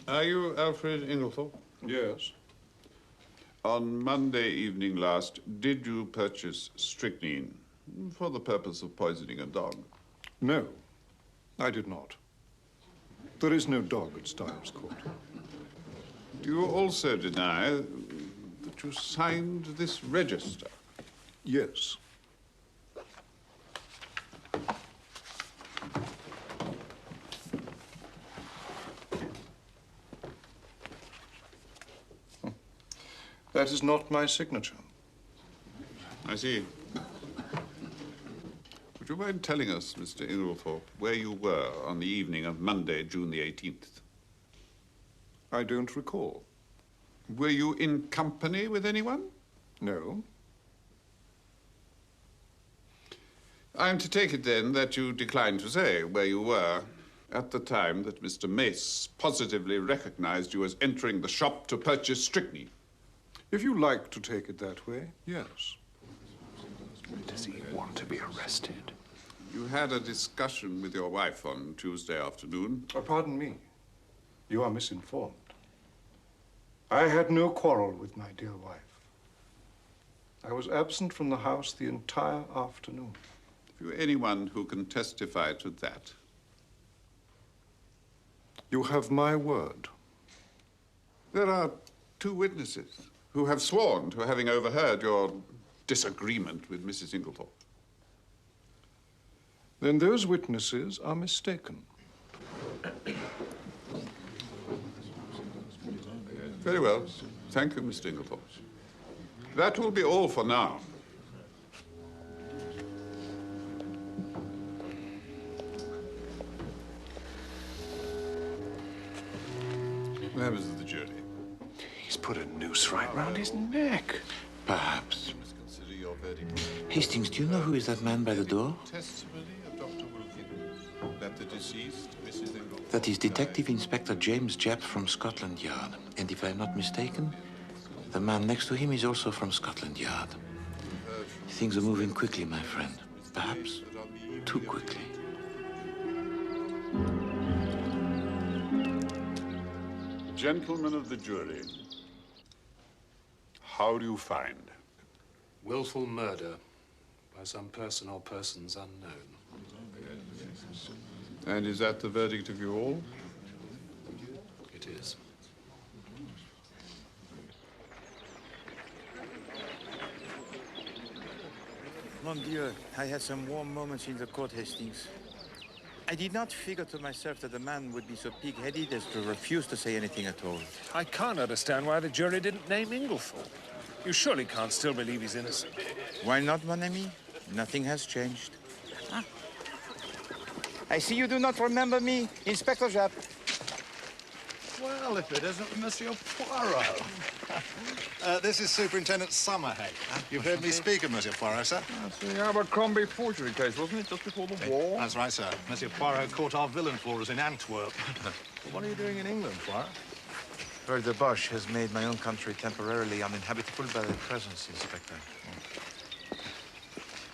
Are you Alfred Inglethorpe? Yes. On Monday evening last, did you purchase strychnine for the purpose of poisoning a dog? No, I did not. There is no dog at Styles Court. Do you also deny that you signed this register? Yes. That is not my signature. I see. Would you mind telling us, Mr. Inglethorpe, where you were on the evening of Monday, June the 18th? I don't recall. Were you in company with anyone? No. I'm to take it, then, that you decline to say where you were at the time that Mr. Mace positively recognized you as entering the shop to purchase strychnine. If you like to take it that way, yes. Does he want to be arrested? You had a discussion with your wife on Tuesday afternoon. Pardon me. You are misinformed. I had no quarrel with my dear wife. I was absent from the house the entire afternoon. Have you anyone who can testify to that? You have my word. There are two witnesses who have sworn to having overheard your disagreement with Mrs. Inglethorpe. Then those witnesses are mistaken. Very well. Thank you, Mr. Inglethorpe. That will be all for now. Members of the jury. He's put a noose right round his neck. Perhaps. Consider your verdict. Hastings, do you know who is that man by the door? Testimony of Dr. Wilkins that the deceased, Mrs. Inglethorpe... That is Detective Inspector James Japp from Scotland Yard. And if I'm not mistaken, the man next to him is also from Scotland Yard. Things are moving quickly, my friend. Perhaps too quickly. Gentlemen of the jury, how do you find? Willful murder by some person or persons unknown. And is that the verdict of you all? It is. Mon Dieu, I had some warm moments in the court, Hastings. I did not figure to myself that the man would be so pig-headed as to refuse to say anything at all. I can't understand why the jury didn't name Inglethorpe. You surely can't still believe he's innocent. Why not, mon ami? Nothing has changed. Ah. I see you do not remember me, Inspector Japp. Well, if it isn't Monsieur Poirot. This is Superintendent Summerhead. You've heard me speak of Monsieur Poirot, sir? That's the Abercrombie forgery case, wasn't it, just before the war? That's right, sir. Monsieur Poirot caught our villain for us in Antwerp. Well, what are you doing in England, Poirot? Well, the Boche has made my own country temporarily uninhabitable by their presence, Inspector.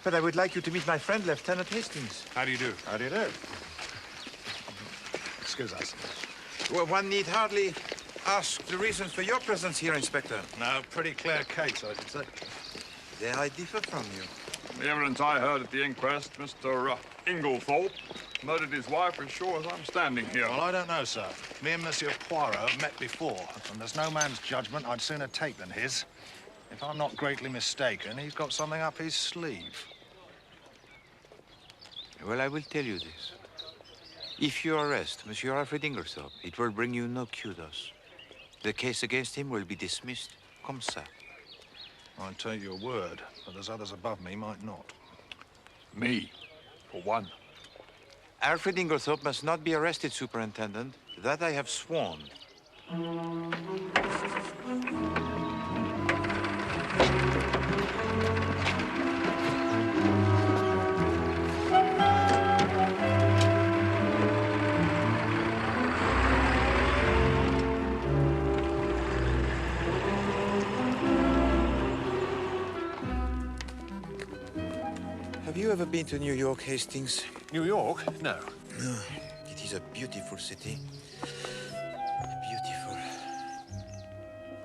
But I would like you to meet my friend, Lieutenant Hastings. How do you do? How do you do? Excuse us. Well, one need hardly ask the reasons for your presence here, Inspector. No, pretty clear case, I should say. There I differ from you. The evidence I heard at the inquest, Mr. Inglethorpe murdered his wife as sure as I'm standing here. Well, I don't know, sir. Me and Monsieur Poirot have met before, and there's no man's judgment I'd sooner take than his. If I'm not greatly mistaken, he's got something up his sleeve. Well, I will tell you this. If you arrest Monsieur Alfred Inglethorpe, it will bring you no kudos. The case against him will be dismissed comme ça. I'd take your word, but there's others above me might not. Me, for one. Alfred Inglethorpe must not be arrested, Superintendent. That I have sworn. Have you ever been to New York, Hastings? New York? No. No. It is a beautiful city. Beautiful.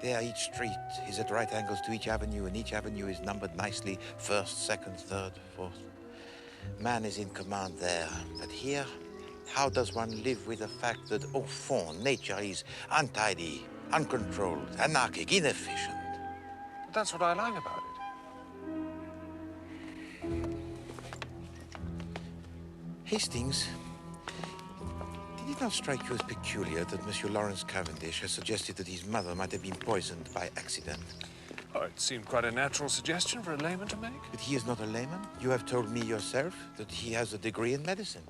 There, each street is at right angles to each avenue, and each avenue is numbered nicely. First, second, third, fourth. Man is in command there. But here, how does one live with the fact that, au fond, nature is untidy, uncontrolled, anarchic, inefficient? That's what I like about it. Hastings, did it not strike you as peculiar that Monsieur Lawrence Cavendish has suggested that his mother might have been poisoned by accident? Oh, it seemed quite a natural suggestion for a layman to make. But he is not a layman. You have told me yourself that he has a degree in medicine.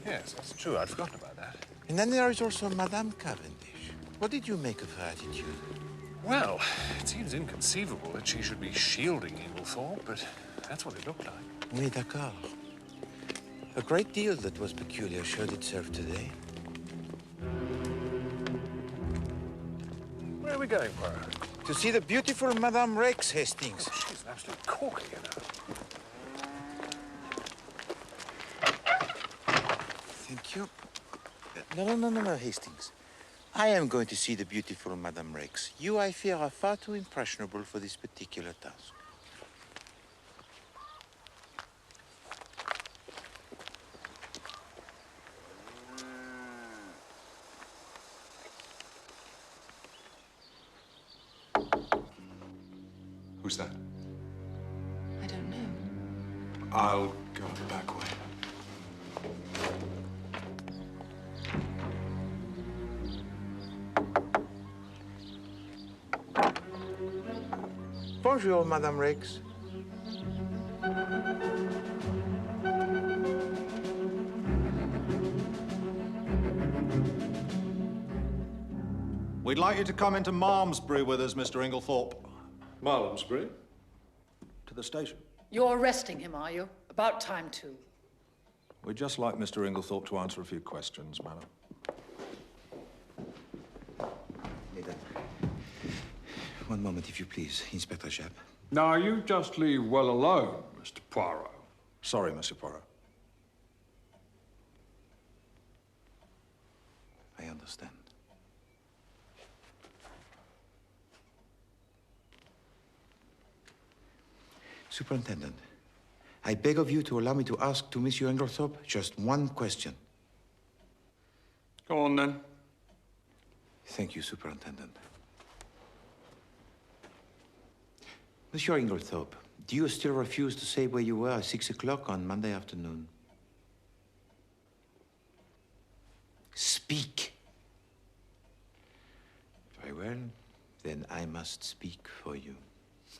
Yes, that's true. I'd forgotten about that. And then there is also Madame Cavendish. What did you make of her attitude? Well, it seems inconceivable that she should be shielding Inglethorpe, but that's what it looked like. Oui, d'accord. A great deal that was peculiar showed itself today. Where are we going, Poirot? To see the beautiful Madame Rex, Hastings. Oh, she's an absolute corker, you know. Thank you. No, Hastings. I am going to see the beautiful Madame Rex. You, I fear, are far too impressionable for this particular task. Who's that? I don't know. I'll go the back way. Bonjour, Madame Rex. We'd like you to come into Malmesbury with us, Mr. Inglethorpe. Malmesbury? To the station. You're arresting him, are you? About time, too. We'd just like Mr. Inglethorpe to answer a few questions, madam. Mesdames. One moment, if you please, Inspector Japp. Now, you just leave well alone, Mr. Poirot. Sorry, Monsieur Poirot. I understand. Superintendent, I beg of you to allow me to ask to Monsieur Inglethorpe just one question. Go on, then. Thank you, Superintendent. Monsieur Inglethorpe, do you still refuse to say where you were at 6 o'clock on Monday afternoon? Speak. Very well. Then I must speak for you.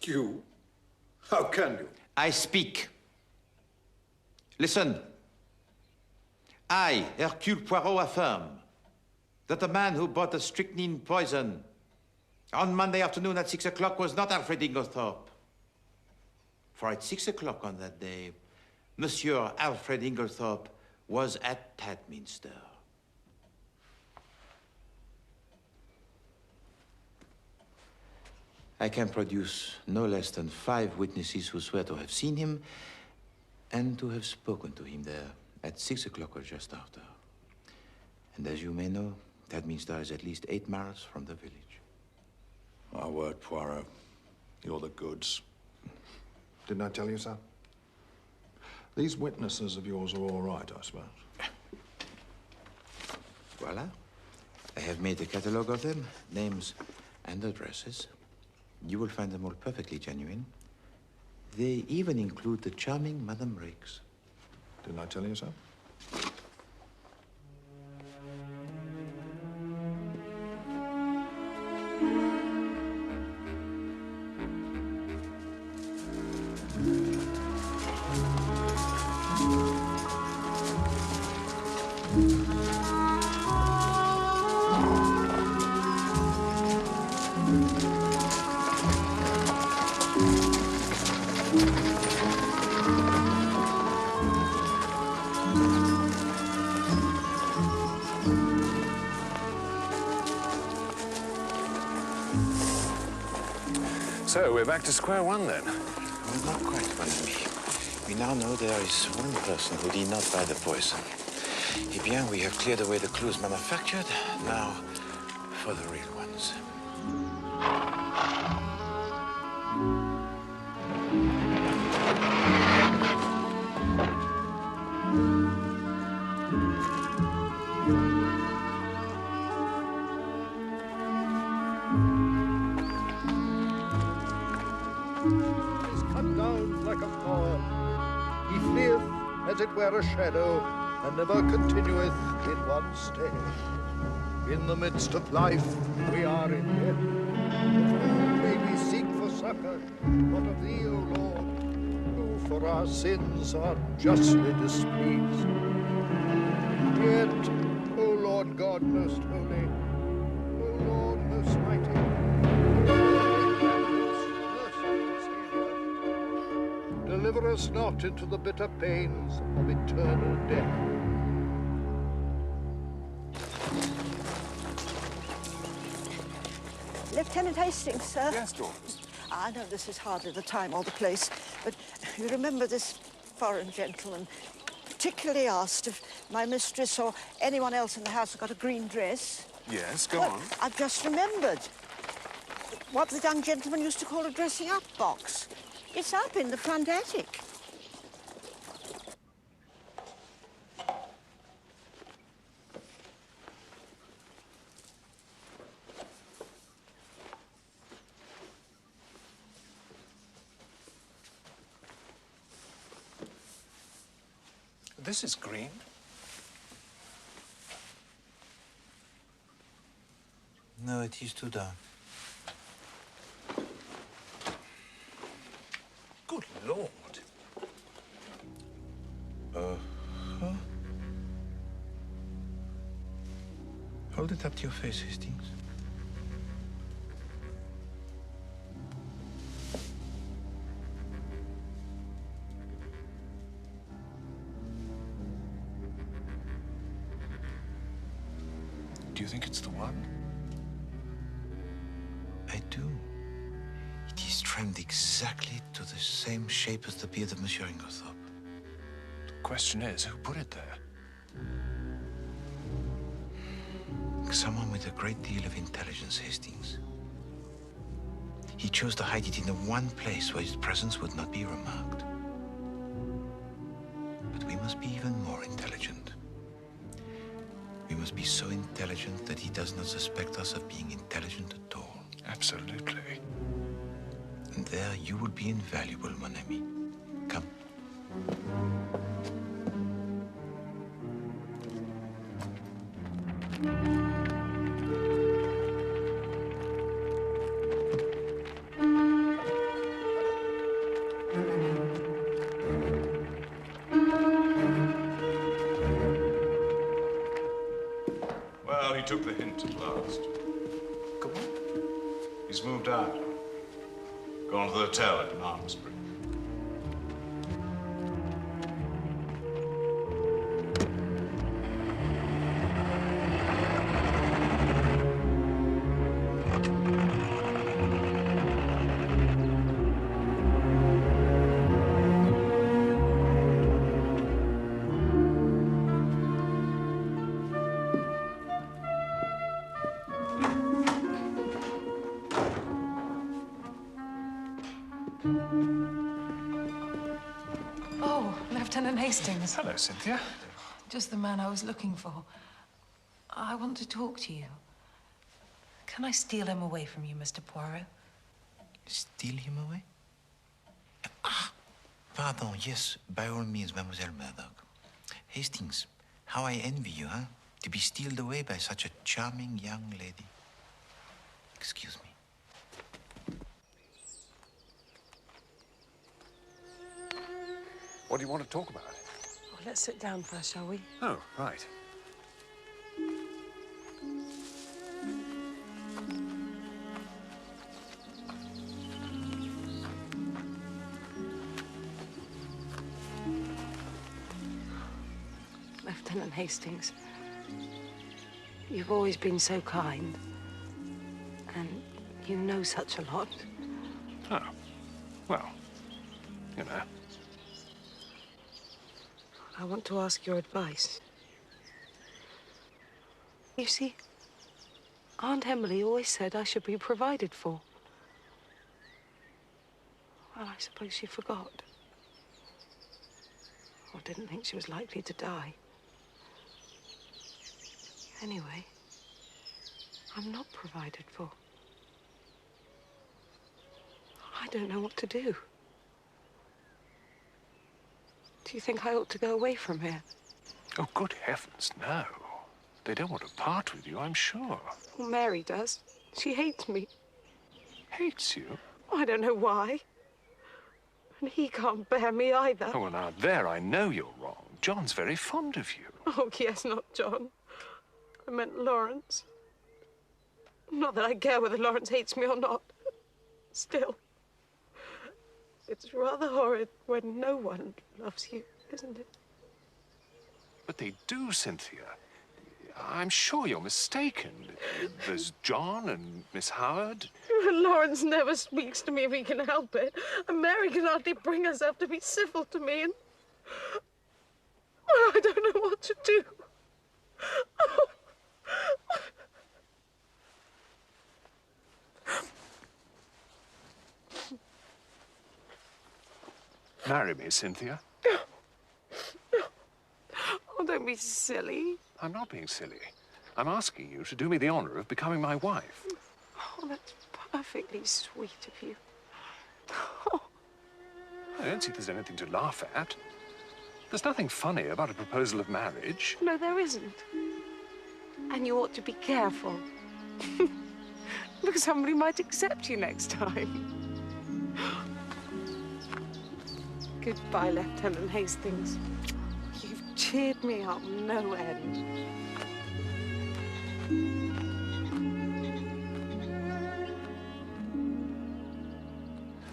You? How can you? I speak. Listen. I, Hercule Poirot, affirm that the man who bought the strychnine poison on Monday afternoon at 6 o'clock was not Alfred Inglethorpe. For at 6 o'clock on that day, Monsieur Alfred Inglethorpe was at Tadminster. I can produce no less than 5 witnesses who swear to have seen him and to have spoken to him there at 6 o'clock or just after. And as you may know, Tadminster is at least 8 miles from the village. My word, Poirot. You're the goods. Didn't I tell you so? These witnesses of yours are all right, I suppose. Voila. I have made a catalogue of them, names and addresses. You will find them all perfectly genuine. They even include the charming Madame Rex. Didn't I tell you so? So, we're back to square one, then? Well, not quite, mon ami. We now know there is one person who did not buy the poison. Eh bien, we have cleared away the clues manufactured. Now, for the real ones. As it were a shadow, and never continueth in one stay. In the midst of life we are in death. Of whom may we seek for succor, but of thee, O Lord, who for our sins are justly displeased. Yet, O Lord God most holy, O Lord most mighty, deliver us not into the bitter pains of eternal death. Lieutenant Hastings, sir. Yes, Dorcas. I know this is hardly the time or the place, but you remember this foreign gentleman particularly asked if my mistress or anyone else in the house had got a green dress? Yes, go Well, on. I've just remembered what the young gentleman used to call a dressing-up box. It's up in the front attic. This is green. No, it is too dark. Good Lord. Huh? Hold it up to your face, Hastings. Do you think it's the one? I do. It is trimmed exactly to the same shape as the beard of Monsieur Inglethorpe. The question is, who put it there? Someone with a great deal of intelligence, Hastings. He chose to hide it in the one place where his presence would not be remarked. But we must be even more intelligent. We must be so intelligent that he does not suspect us of being intelligent at all. Absolutely. And there you will be invaluable, mon ami. Come. Well, he took the hint at last. Come on. He's moved out. Gone to the hotel at Malmesbury. Oh, Lieutenant Hastings. Hello, Cynthia. Just the man I was looking for. I want to talk to you. Can I steal him away from you, Mr. Poirot? Steal him away? Ah, pardon, yes, by all means, Mademoiselle Murdoch. Hastings, how I envy you, huh? To be stealed away by such a charming young lady. Excuse me. What do you want to talk about? Oh, let's sit down first, shall we? Oh, right. Lieutenant Hastings, you've always been so kind. And you know such a lot. Oh, well, you know. I want to ask your advice. You see, Aunt Emily always said I should be provided for. Well, I suppose she forgot. Or didn't think she was likely to die. Anyway, I'm not provided for. I don't know what to do. Do you think I ought to go away from here? Oh, good heavens, no. They don't want to part with you, I'm sure. Well, Mary does. She hates me. Hates you? I don't know why. And he can't bear me either. Oh, well, now, there I know you're wrong. John's very fond of you. Oh, yes, not John. I meant Lawrence. Not that I care whether Lawrence hates me or not. Still, it's rather horrid when no one loves you, isn't it? But they do, Cynthia. I'm sure you're mistaken. There's John and Miss Howard. Lawrence never speaks to me if he can help it. And Mary can hardly bring herself to be civil to me. And well, I don't know what to do. Oh. Marry me, Cynthia. Oh, don't be silly. I'm not being silly. I'm asking you to do me the honor of becoming my wife. Oh, that's perfectly sweet of you. I don't see there's anything to laugh at. There's nothing funny about a proposal of marriage. No, there isn't. And you ought to be careful. Because somebody might accept you next time. Goodbye, Lieutenant Hastings. You've cheered me up no end.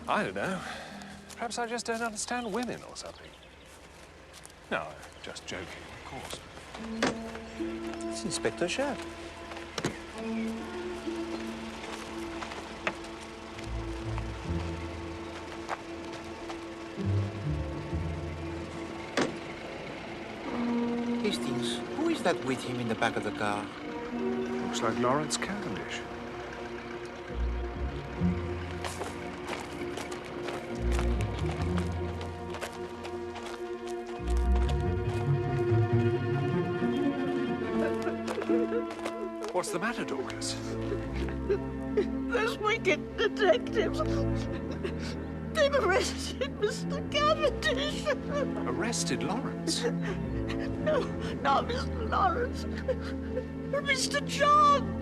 I don't know. Perhaps I just don't understand women or something. No, just joking, of course. It's Inspector Sharp. Hastings, who is that with him in the back of the car? Looks like Lawrence Cavendish. What's the matter, Dorcas? Those wicked detectives. They've arrested Mr. Cavendish. Arrested Lawrence? No, not Mr. Lawrence. Mr. John.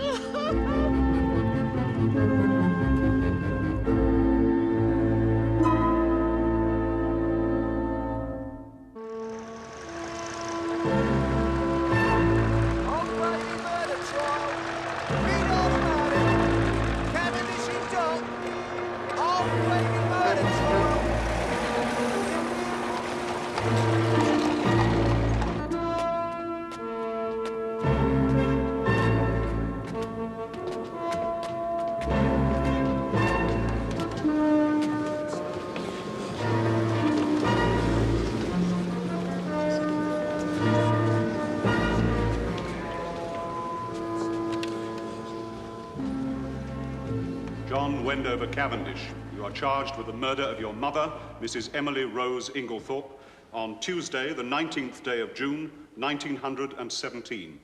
John Wendover Cavendish, you are charged with the murder of your mother, Mrs. Emily Rose Inglethorpe, on Tuesday, the 19th day of June, 1917.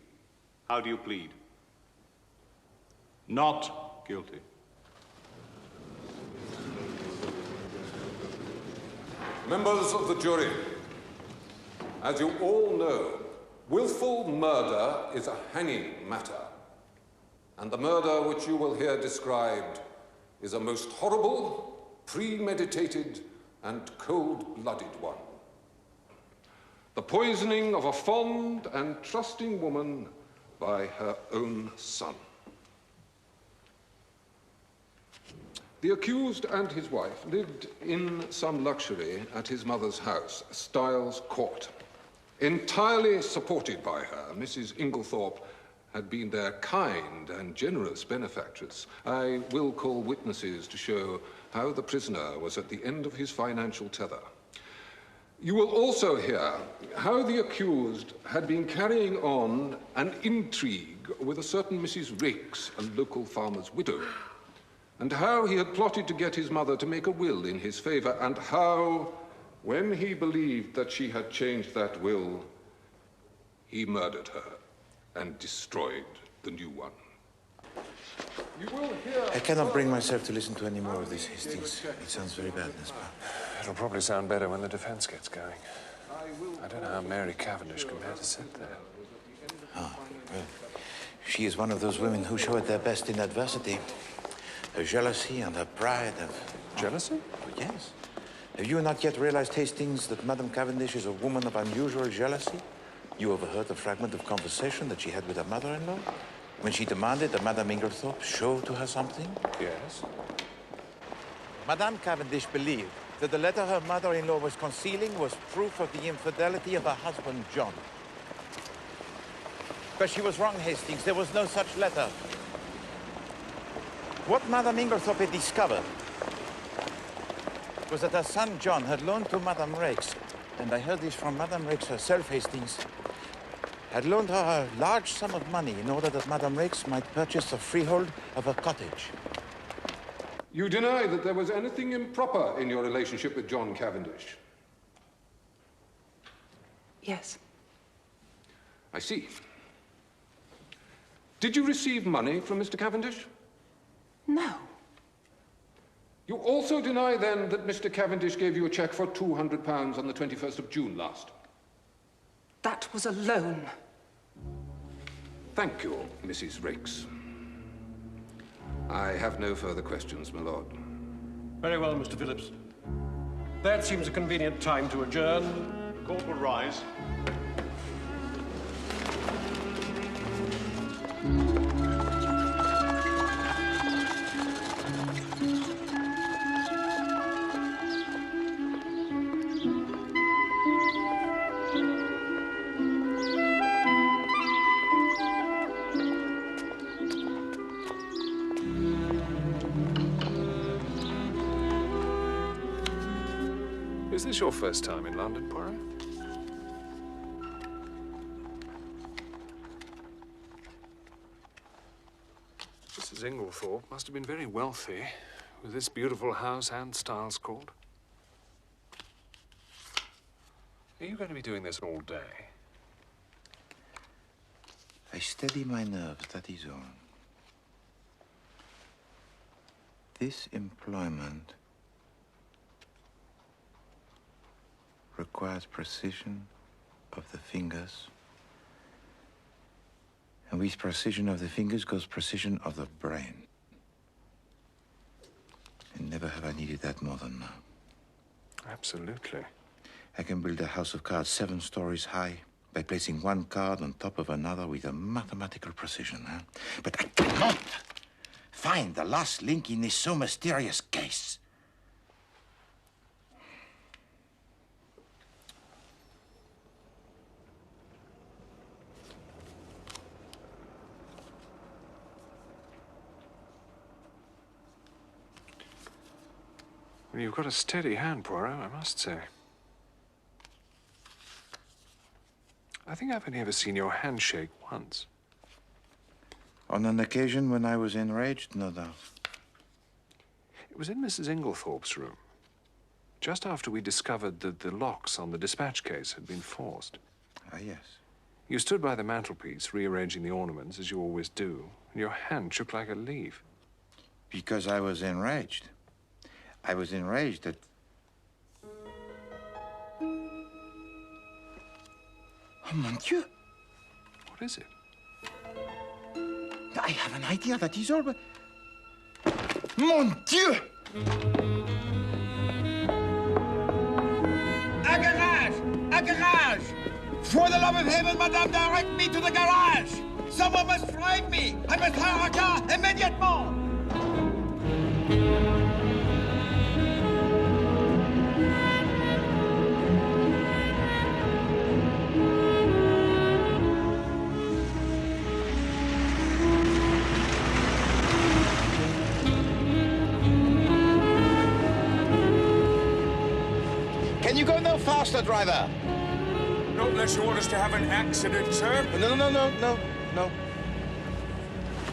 How do you plead? Not guilty. Members of the jury, as you all know, willful murder is a hanging matter. And the murder which you will hear described is a most horrible, premeditated, and cold-blooded one. The poisoning of a fond and trusting woman by her own son. The accused and his wife lived in some luxury at his mother's house, Styles Court. Entirely supported by her, Mrs. Inglethorpe had been their kind and generous benefactress. I will call witnesses to show how the prisoner was at the end of his financial tether. You will also hear how the accused had been carrying on an intrigue with a certain Mrs. Rakes, a local farmer's widow, and how he had plotted to get his mother to make a will in his favor, and how, when he believed that she had changed that will, he murdered her and destroyed the new one. You will hear... I cannot bring myself to listen to any more of this, Hastings. It sounds very bad, Miss Brown. It'll probably sound better when the defense gets going. I don't know how Mary Cavendish can bear to sit there. Ah, well, she is one of those women who show at their best in adversity. Her jealousy and her pride have... Jealousy? Oh, yes. Have you not yet realized, Hastings, that Madame Cavendish is a woman of unusual jealousy? You overheard a fragment of conversation that she had with her mother-in-law when she demanded that Madame Inglethorpe show to her something? Yes. Madame Cavendish believed that the letter her mother-in-law was concealing was proof of the infidelity of her husband, John. But she was wrong, Hastings. There was no such letter. What Madame Inglethorpe had discovered was that her son, John, had loaned to Madame Rakes, and I heard this from Madame Rakes herself, Hastings, had loaned her a large sum of money in order that Madame Rakes might purchase the freehold of her cottage. You deny that there was anything improper in your relationship with John Cavendish? Yes. I see. Did you receive money from Mr. Cavendish? No. You also deny, then, that Mr. Cavendish gave you a cheque for £200 on the 21st of June last? was alone. Thank you, Mrs. Rakes. I have no further questions, my lord. Very well, Mr. Phillips. That seems a convenient time to adjourn. The court will rise. Is this your first time in London, Poirot? Mrs. Inglethorpe must have been very wealthy, with this beautiful house and Styles Court. Are you going to be doing this all day? I steady my nerves, that is all. This employment requires precision of the fingers. And with precision of the fingers goes precision of the brain. And never have I needed that more than now. Absolutely. I can build a house of cards 7 stories high by placing one card on top of another with a mathematical precision, huh? But I cannot find the last link in this so mysterious case. Well, you've got a steady hand, Poirot, I must say. I think I've only ever seen your hand shake once. On an occasion when I was enraged, no doubt. It was in Mrs. Inglethorpe's room, just after we discovered that the locks on the dispatch case had been forced. Ah, yes. You stood by the mantelpiece, rearranging the ornaments, as you always do, and your hand shook like a leaf. Because I was enraged. I was enraged that... Oh, mon Dieu! What is it? I have an idea, that is all, but... Mon Dieu! A garage! A garage! For the love of heaven, madame, direct me to the garage! Someone must drive me! I must hire a car immediately! Can you go no faster, driver? Not unless you want us to have an accident, sir. No.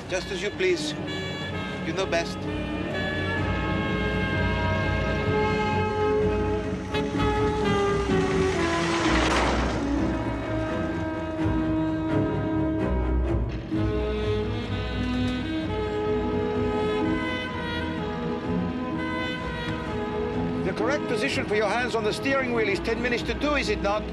Just as you please. You know best. The correct position for your hands on the steering wheel is 10 minutes to 2, is it not?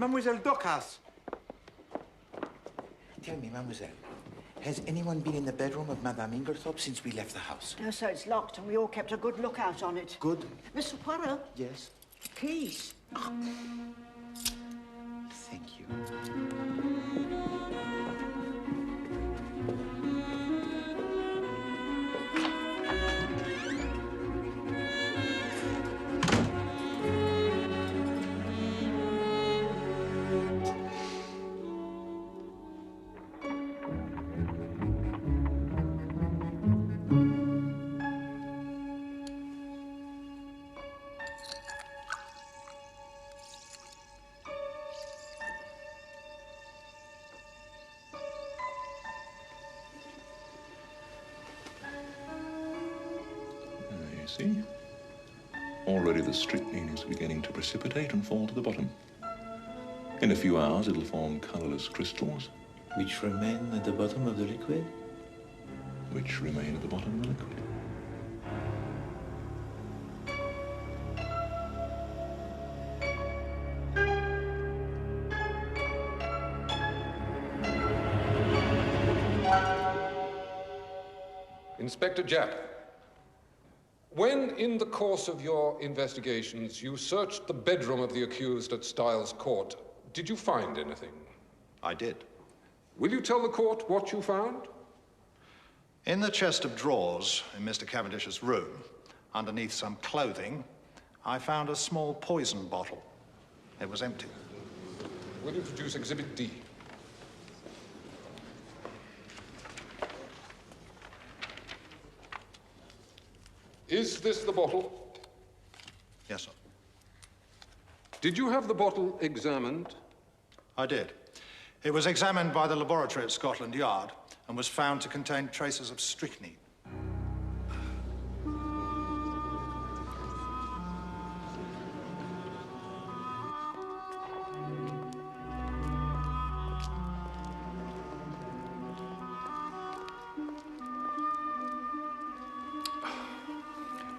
Mademoiselle Docas. Tell me, mademoiselle, has anyone been in the bedroom of Madame Inglethorpe since we left the house? No, sir, it's locked, and we all kept a good lookout on it. Good. Mr. Poirot? Yes? Keys. Thank you. see? Already the strychnine is beginning to precipitate and fall to the bottom. In a few hours, it'll form colorless crystals. Which remain at the bottom of the liquid? Which remain at the bottom of the liquid. Inspector Japp, when in the course of your investigations you searched the bedroom of the accused at Styles Court, did you find anything? I did. Will you tell the court what you found? In the chest of drawers in Mr. Cavendish's room, underneath some clothing, I found a small poison bottle. It was empty. Will you produce Exhibit D? Is this the bottle? Yes, sir. Did you have the bottle examined? I did. It was examined by the laboratory at Scotland Yard and was found to contain traces of strychnine.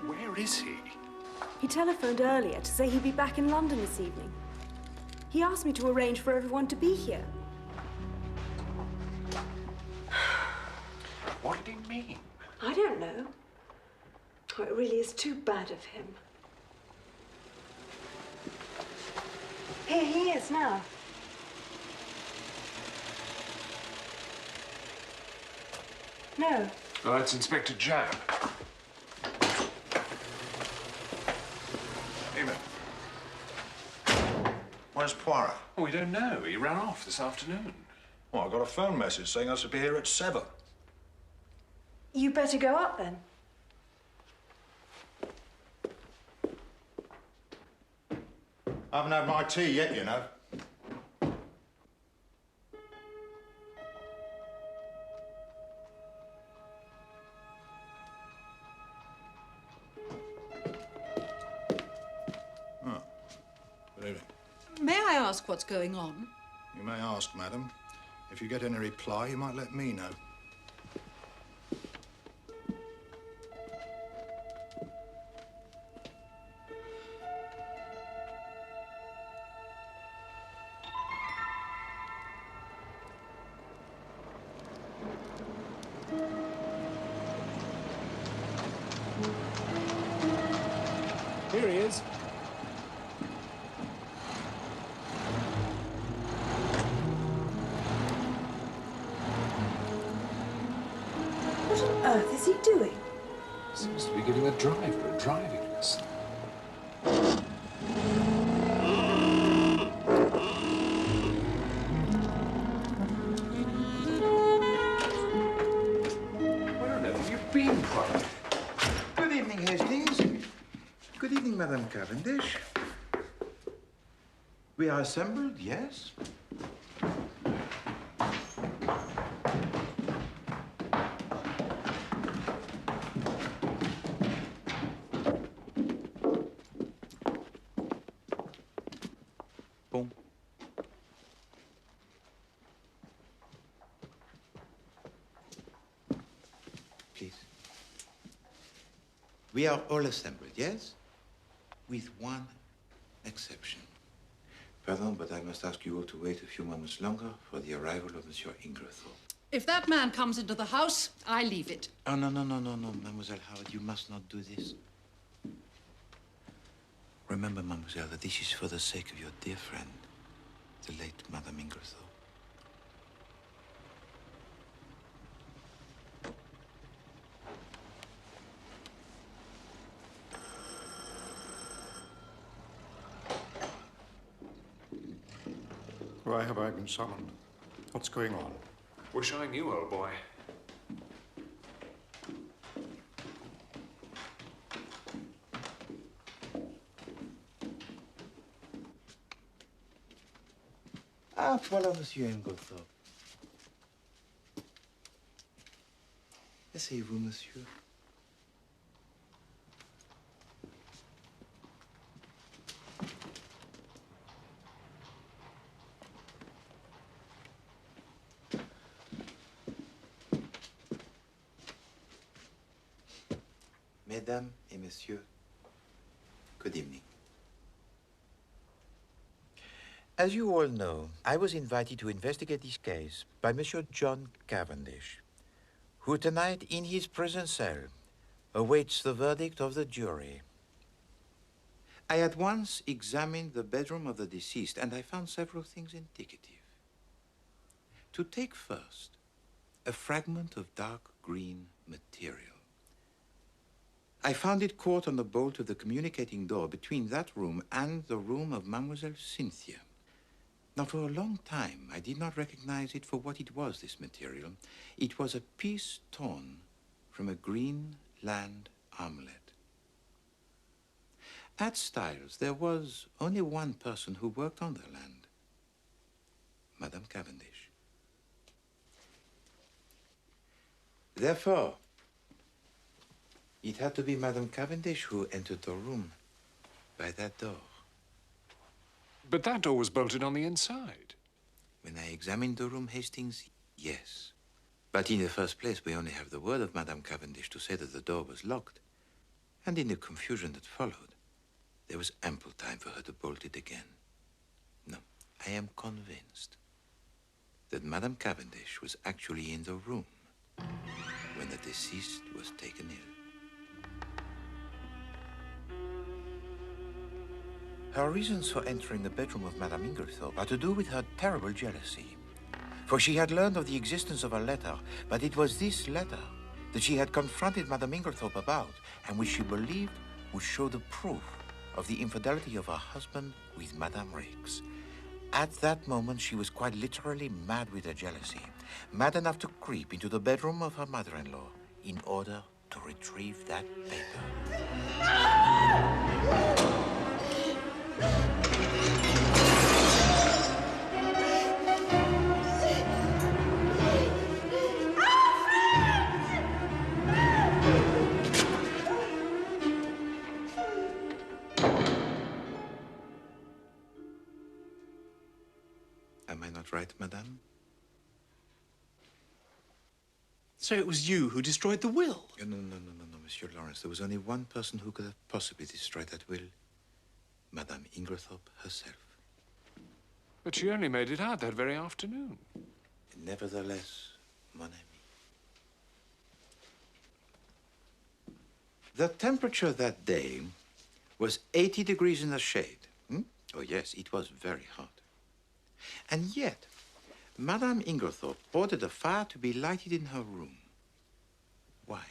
Where is he? He telephoned earlier to say he'd be back in London this evening. He asked me to arrange for everyone to be here. What did he mean? I don't know. Oh, it really is too bad of him. Here he is now. No. Oh, that's Inspector Japp. Where's Poirot? Oh, we don't know. He ran off this afternoon. Well, I got a phone message saying I should be here at 7. You better go up then. I haven't had my tea yet, you know. Oh. Good evening. May I ask what's going on? You may ask, madam. If you get any reply, you might let me know. Here he is. What on earth is he doing? Seems to be getting a drive for a driving lesson. Where on earth have you been, Poirot? Good evening, Hastings. Good evening, Madame Cavendish. We are assembled, yes? Bon. Please. We are all assembled, yes? With one exception. Pardon, but I must ask you all to wait a few moments longer for the arrival of Monsieur Inglethorpe. If that man comes into the house, I leave it. Oh, no, Mademoiselle Howard, you must not do this. Remember, Mademoiselle, that this is for the sake of your dear friend, the late Madame Inglethorpe. Why have I been summoned? What's going on? Wish I knew, old boy. Ah, voilà, Monsieur Inglethorpe. Asseyez-vous, monsieur. Mesdames et Messieurs, good evening. As you all know, I was invited to investigate this case by Monsieur John Cavendish, who tonight in his prison cell awaits the verdict of the jury. I at once examined the bedroom of the deceased, and I found several things indicative. To take first, a fragment of dark green material. I found it caught on the bolt of the communicating door between that room and the room of Mademoiselle Cynthia. Now, for a long time, I did not recognize it for what it was, this material. It was a piece torn from a green land armlet. At Styles, there was only one person who worked on the land, Madame Cavendish. Therefore, it had to be Madame Cavendish who entered the room by that door. But that door was bolted on the inside. When I examined the room, Hastings, yes. But in the first place, we only have the word of Madame Cavendish to say that the door was locked. And in the confusion that followed, there was ample time for her to bolt it again. No, I am convinced that Madame Cavendish was actually in the room when the deceased was taken ill. Her reasons for entering the bedroom of Madame Inglethorpe are to do with her terrible jealousy. For she had learned of the existence of a letter, but it was this letter that she had confronted Madame Inglethorpe about, and which she believed would show the proof of the infidelity of her husband with Madame Riggs. At that moment, she was quite literally mad with her jealousy, mad enough to creep into the bedroom of her mother-in-law in order to retrieve that paper. Am I not right, madame? So it was you who destroyed the will? No, Monsieur Lawrence. There was only one person who could have possibly destroyed that will. Madame Inglethorpe herself. But she only made it out that very afternoon. Nevertheless, mon ami. The temperature that day was 80 degrees in the shade. Oh, yes, it was very hot. And yet, Madame Inglethorpe ordered a fire to be lighted in her room. Why?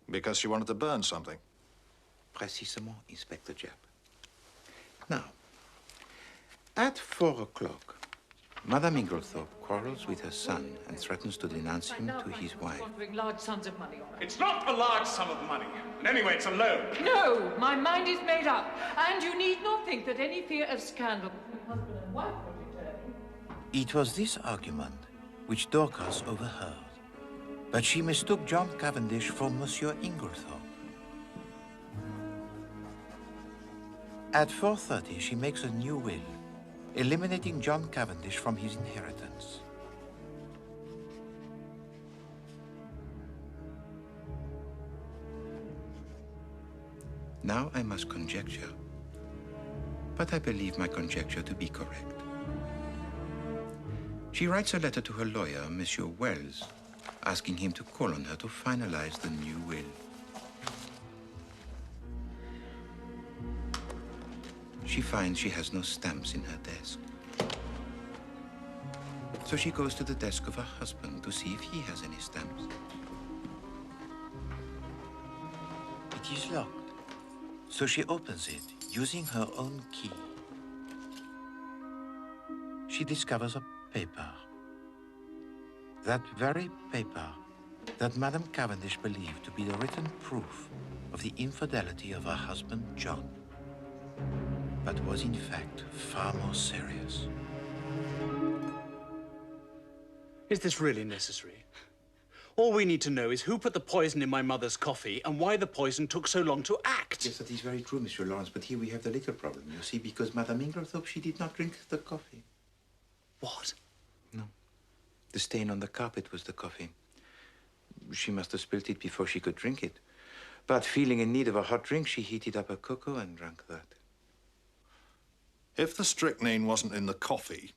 Because she wanted to burn something. Précisément, Inspector Japp. Now, at 4 o'clock, Madame Inglethorpe quarrels with her son and threatens to denounce him to his wife. Squandering large sums of money on it. It's not a large sum of money. And anyway, it's a loan. No, my mind is made up. And you need not think that any fear of scandal between husband and wife will deter me. It was this argument which Dorcas overheard. But she mistook John Cavendish for Monsieur Inglethorpe. At 4:30, she makes a new will, eliminating John Cavendish from his inheritance. Now I must conjecture, but I believe my conjecture to be correct. She writes a letter to her lawyer, Monsieur Wells, asking him to call on her to finalize the new will. She finds she has no stamps in her desk. So she goes to the desk of her husband to see if he has any stamps. It is locked, so she opens it using her own key. She discovers a paper. That very paper that Madame Cavendish believed to be the written proof of the infidelity of her husband, John, but was in fact far more serious. Is this really necessary? All we need to know is who put the poison in my mother's coffee and why the poison took so long to act. Yes, that is very true, Monsieur Lawrence, but here we have the little problem, you see, because Madame Inglethorpe, she did not drink the coffee. What? No. The stain on the carpet was the coffee. She must have spilled it before she could drink it. But feeling in need of a hot drink, she heated up a cocoa and drank that. If the strychnine wasn't in the coffee,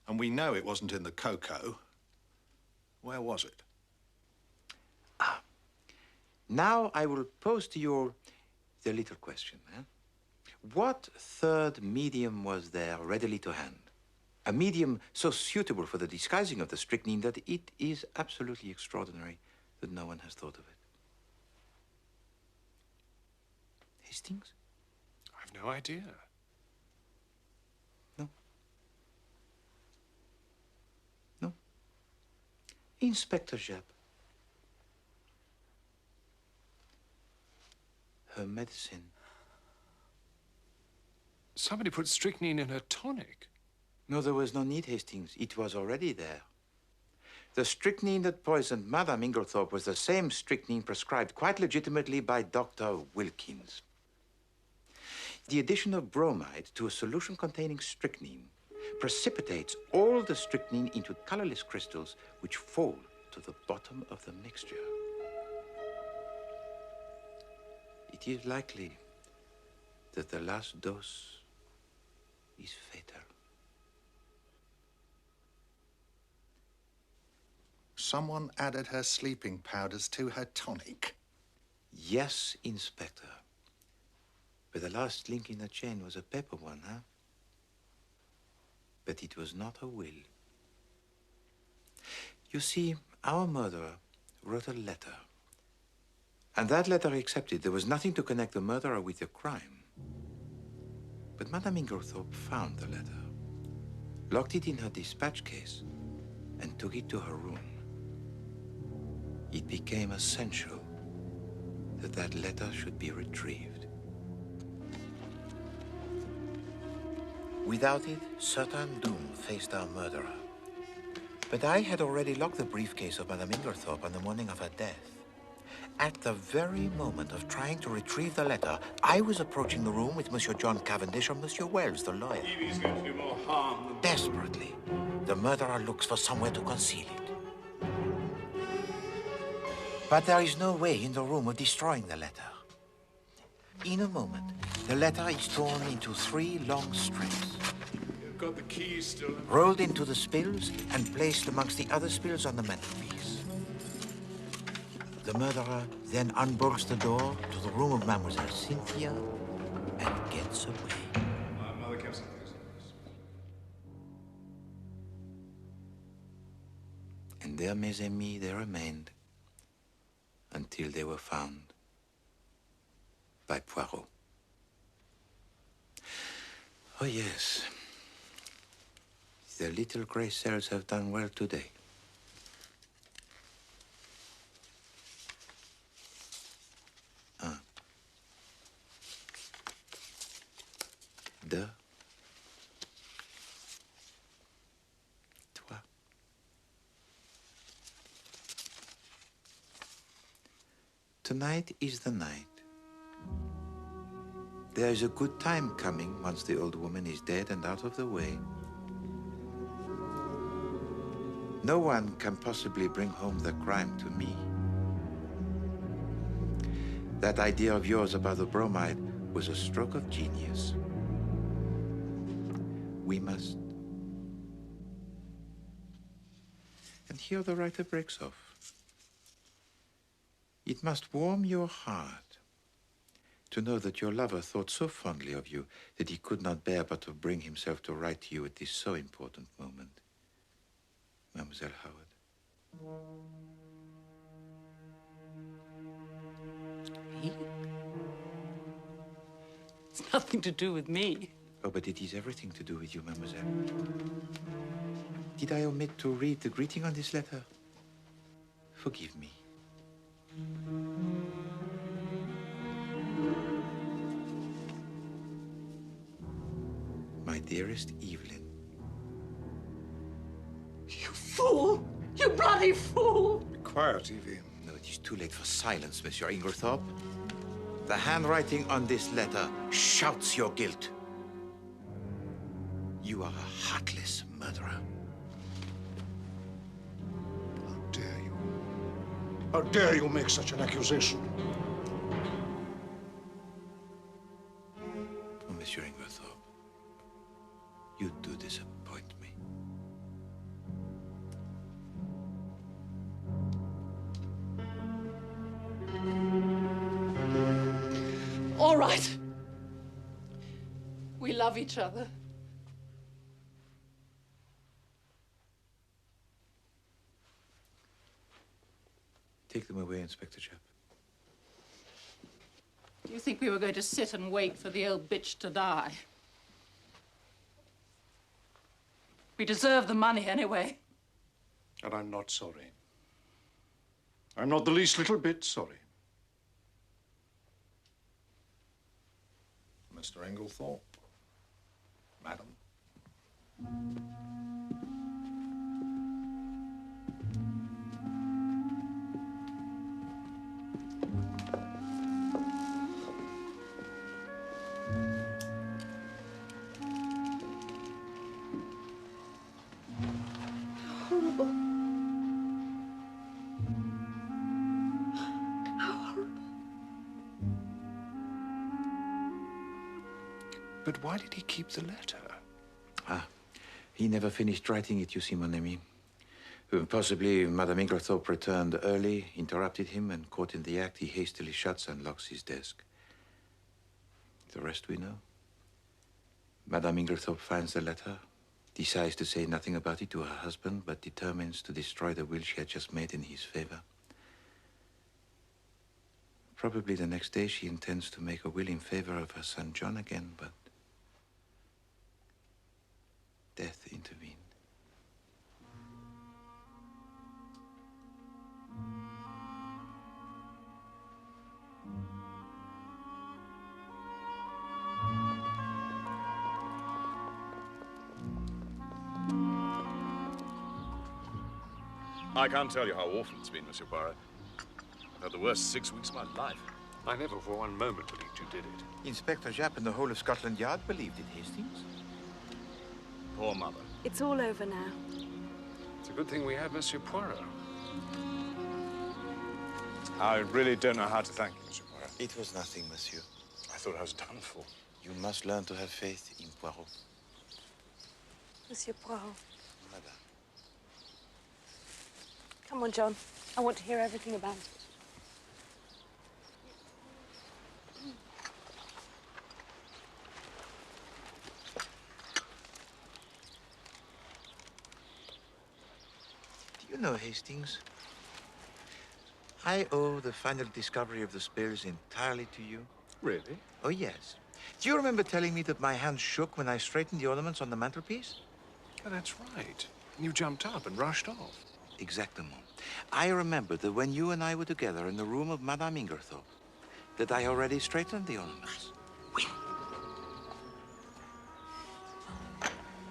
and we know it wasn't in the cocoa, where was it? Now I will pose to you the little question. What third medium was there readily to hand? A medium so suitable for the disguising of the strychnine that it is absolutely extraordinary that no one has thought of it. Hastings? I've no idea. No. Inspector Japp. Her medicine. Somebody put strychnine in her tonic. No, there was no need, Hastings. It was already there. The strychnine that poisoned Madame Inglethorpe was the same strychnine prescribed quite legitimately by Dr. Wilkins. The addition of bromide to a solution containing strychnine precipitates all the strychnine into colorless crystals which fall to the bottom of the mixture. It is likely that the last dose is fatal. Someone added her sleeping powders to her tonic. Yes, Inspector. But the last link in the chain was a paper one, huh? But it was not a will. You see, our murderer wrote a letter. And that letter accepted. There was nothing to connect the murderer with the crime. But Madame Inglethorpe found the letter, locked it in her dispatch case, and took it to her room. It became essential that that letter should be retrieved. Without it, certain doom faced our murderer. But I had already locked the briefcase of Madame Inglethorpe on the morning of her death. At the very moment of trying to retrieve the letter, I was approaching the room with Monsieur John Cavendish or Monsieur Wells, the lawyer. Evie's going to do more harm than... Desperately, the murderer looks for somewhere to conceal it. But there is no way in the room of destroying the letter. In a moment, the letter is torn into 3 long strips. You've got the keys still. Rolled into the spills and placed amongst the other spills on the mantelpiece. The murderer then unbolts the door to the room of Mademoiselle Cynthia and gets away. My mother kept something. And there, mes amis, they remained until they were found by Poirot. Oh, yes. The little gray cells have done well today. 1, 2, 3. Tonight is the night. There is a good time coming once the old woman is dead and out of the way. No one can possibly bring home the crime to me. That idea of yours about the bromide was a stroke of genius. We must... And here the writer breaks off. It must warm your heart to know that your lover thought so fondly of you that he could not bear but to bring himself to write to you at this so important moment. Mademoiselle Howard. He? It's nothing to do with me. Oh, but it is everything to do with you, mademoiselle. Did I omit to read the greeting on this letter? Forgive me. My dearest Evelyn. You fool! You bloody fool! Quiet, Evie. No, it is too late for silence, Monsieur Inglethorpe. The handwriting on this letter shouts your guilt. You are a heartless murderer. How dare you make such an accusation? Monsieur Inglethorpe. You do disappoint me. All right. We love each other. Take them away, Inspector Japp. Do you think we were going to sit and wait for the old bitch to die? We deserve the money anyway. And I'm not sorry. I'm not the least little bit sorry. Mr. Inglethorpe, madam. Horrible. How horrible. But why did he keep the letter? Ah, he never finished writing it, you see, mon ami. Possibly Madame Inglethorpe returned early, interrupted him, and caught in the act, he hastily shuts and locks his desk. The rest we know. Madame Inglethorpe finds the letter, decides to say nothing about it to her husband, but determines to destroy the will she had just made in his favor. Probably the next day she intends to make a will in favor of her son John again, but death intervened. I can't tell you how awful it's been, Monsieur Poirot. I've had the worst 6 weeks of my life. I never for one moment believed you did it. Inspector Japp and the whole of Scotland Yard believed it, Hastings. Poor mother. It's all over now. It's a good thing we had Monsieur Poirot. I really don't know how to thank you, Monsieur Poirot. It was nothing, Monsieur. I thought I was done for. You must learn to have faith in Poirot. Monsieur Poirot. Madame. Come on, John. I want to hear everything about it. Do you know, Hastings, I owe the final discovery of the spills entirely to you. Really? Oh, yes. Do you remember telling me that my hand shook when I straightened the ornaments on the mantelpiece? Oh, that's right. You jumped up and rushed off. Exactement. I remember that when you and I were together in the room of Madame Inglethorpe, that I already straightened the ornaments. Oui.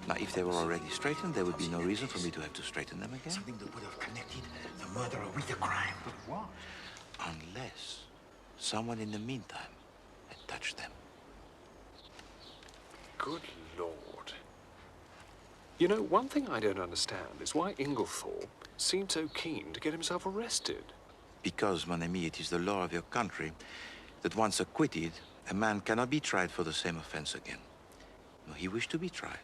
Now, if they were already straightened, there would be no reason for me to have to straighten them again. Something that would have connected the murderer with the crime. But what? Unless someone in the meantime had touched them. Good Lord. You know, one thing I don't understand is why Inglethorpe seemed so keen to get himself arrested. Because, mon ami, it is the law of your country that once acquitted, a man cannot be tried for the same offense again. No, he wished to be tried.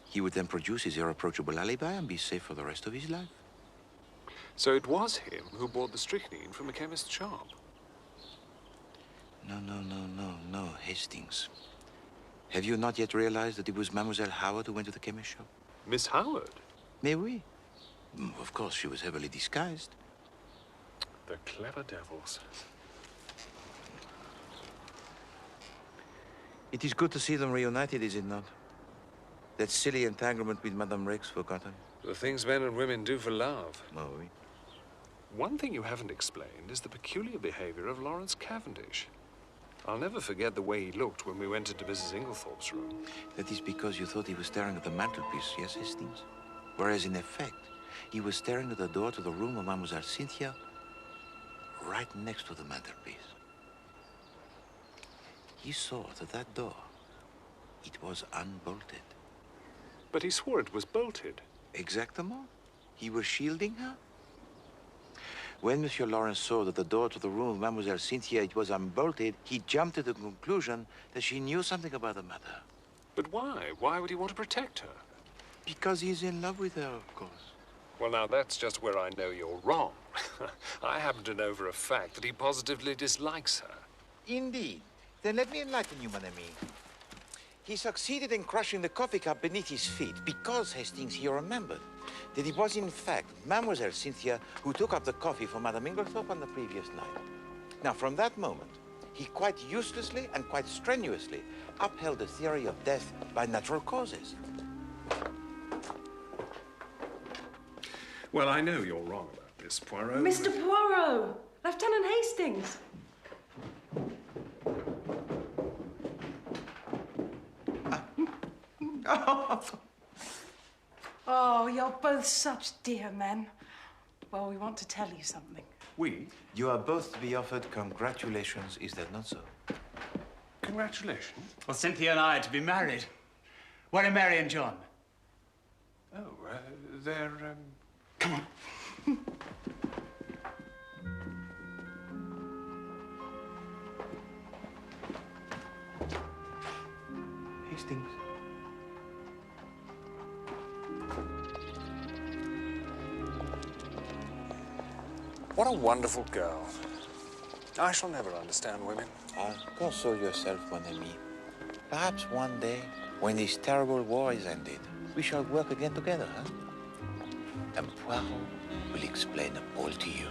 He would then produce his irreproachable alibi and be safe for the rest of his life. So it was him who bought the strychnine from a chemist's shop. No, Hastings. Have you not yet realized that it was Mademoiselle Howard who went to the chemist shop? Miss Howard? Mais oui. Of course, she was heavily disguised. The clever devils. It is good to see them reunited, is it not? That silly entanglement with Madame Rex forgotten. The things men and women do for love. Oh, oui. One thing you haven't explained is the peculiar behavior of Lawrence Cavendish. I'll never forget the way he looked when we went into Mrs. Inglethorpe's room. That is because you thought he was staring at the mantelpiece, yes, Hastings? Whereas, in effect, he was staring at the door to the room of Mademoiselle Cynthia, right next to the mantelpiece. He saw that door, it was unbolted. But he swore it was bolted. Exactement. He was shielding her. When Monsieur Lawrence saw that the door to the room of Mademoiselle Cynthia was unbolted, he jumped to the conclusion that she knew something about the matter. But why? Why would he want to protect her? Because he's in love with her, of course. Well, now, that's just where I know you're wrong. I happen to know for a fact that he positively dislikes her. Indeed. Then let me enlighten you, mon ami. He succeeded in crushing the coffee cup beneath his feet because, Hastings, he remembered that it was, in fact, Mademoiselle Cynthia who took up the coffee for Madame Inglethorpe on the previous night. Now, from that moment, he quite uselessly and quite strenuously upheld the theory of death by natural causes. Well, I know you're wrong about this, Poirot. Mr. Poirot! Lieutenant Hastings! Oh, you're both such dear men. Well, we want to tell you something. We? You are both to be offered congratulations, is that not so? Congratulations? Well, Cynthia and I are to be married. When are Mary and John? Oh, they're, Come on. Hastings. What a wonderful girl. I shall never understand women. Console yourself, mon ami. Perhaps one day, when this terrible war is ended, we shall work again together, huh? And Poirot will explain all to you.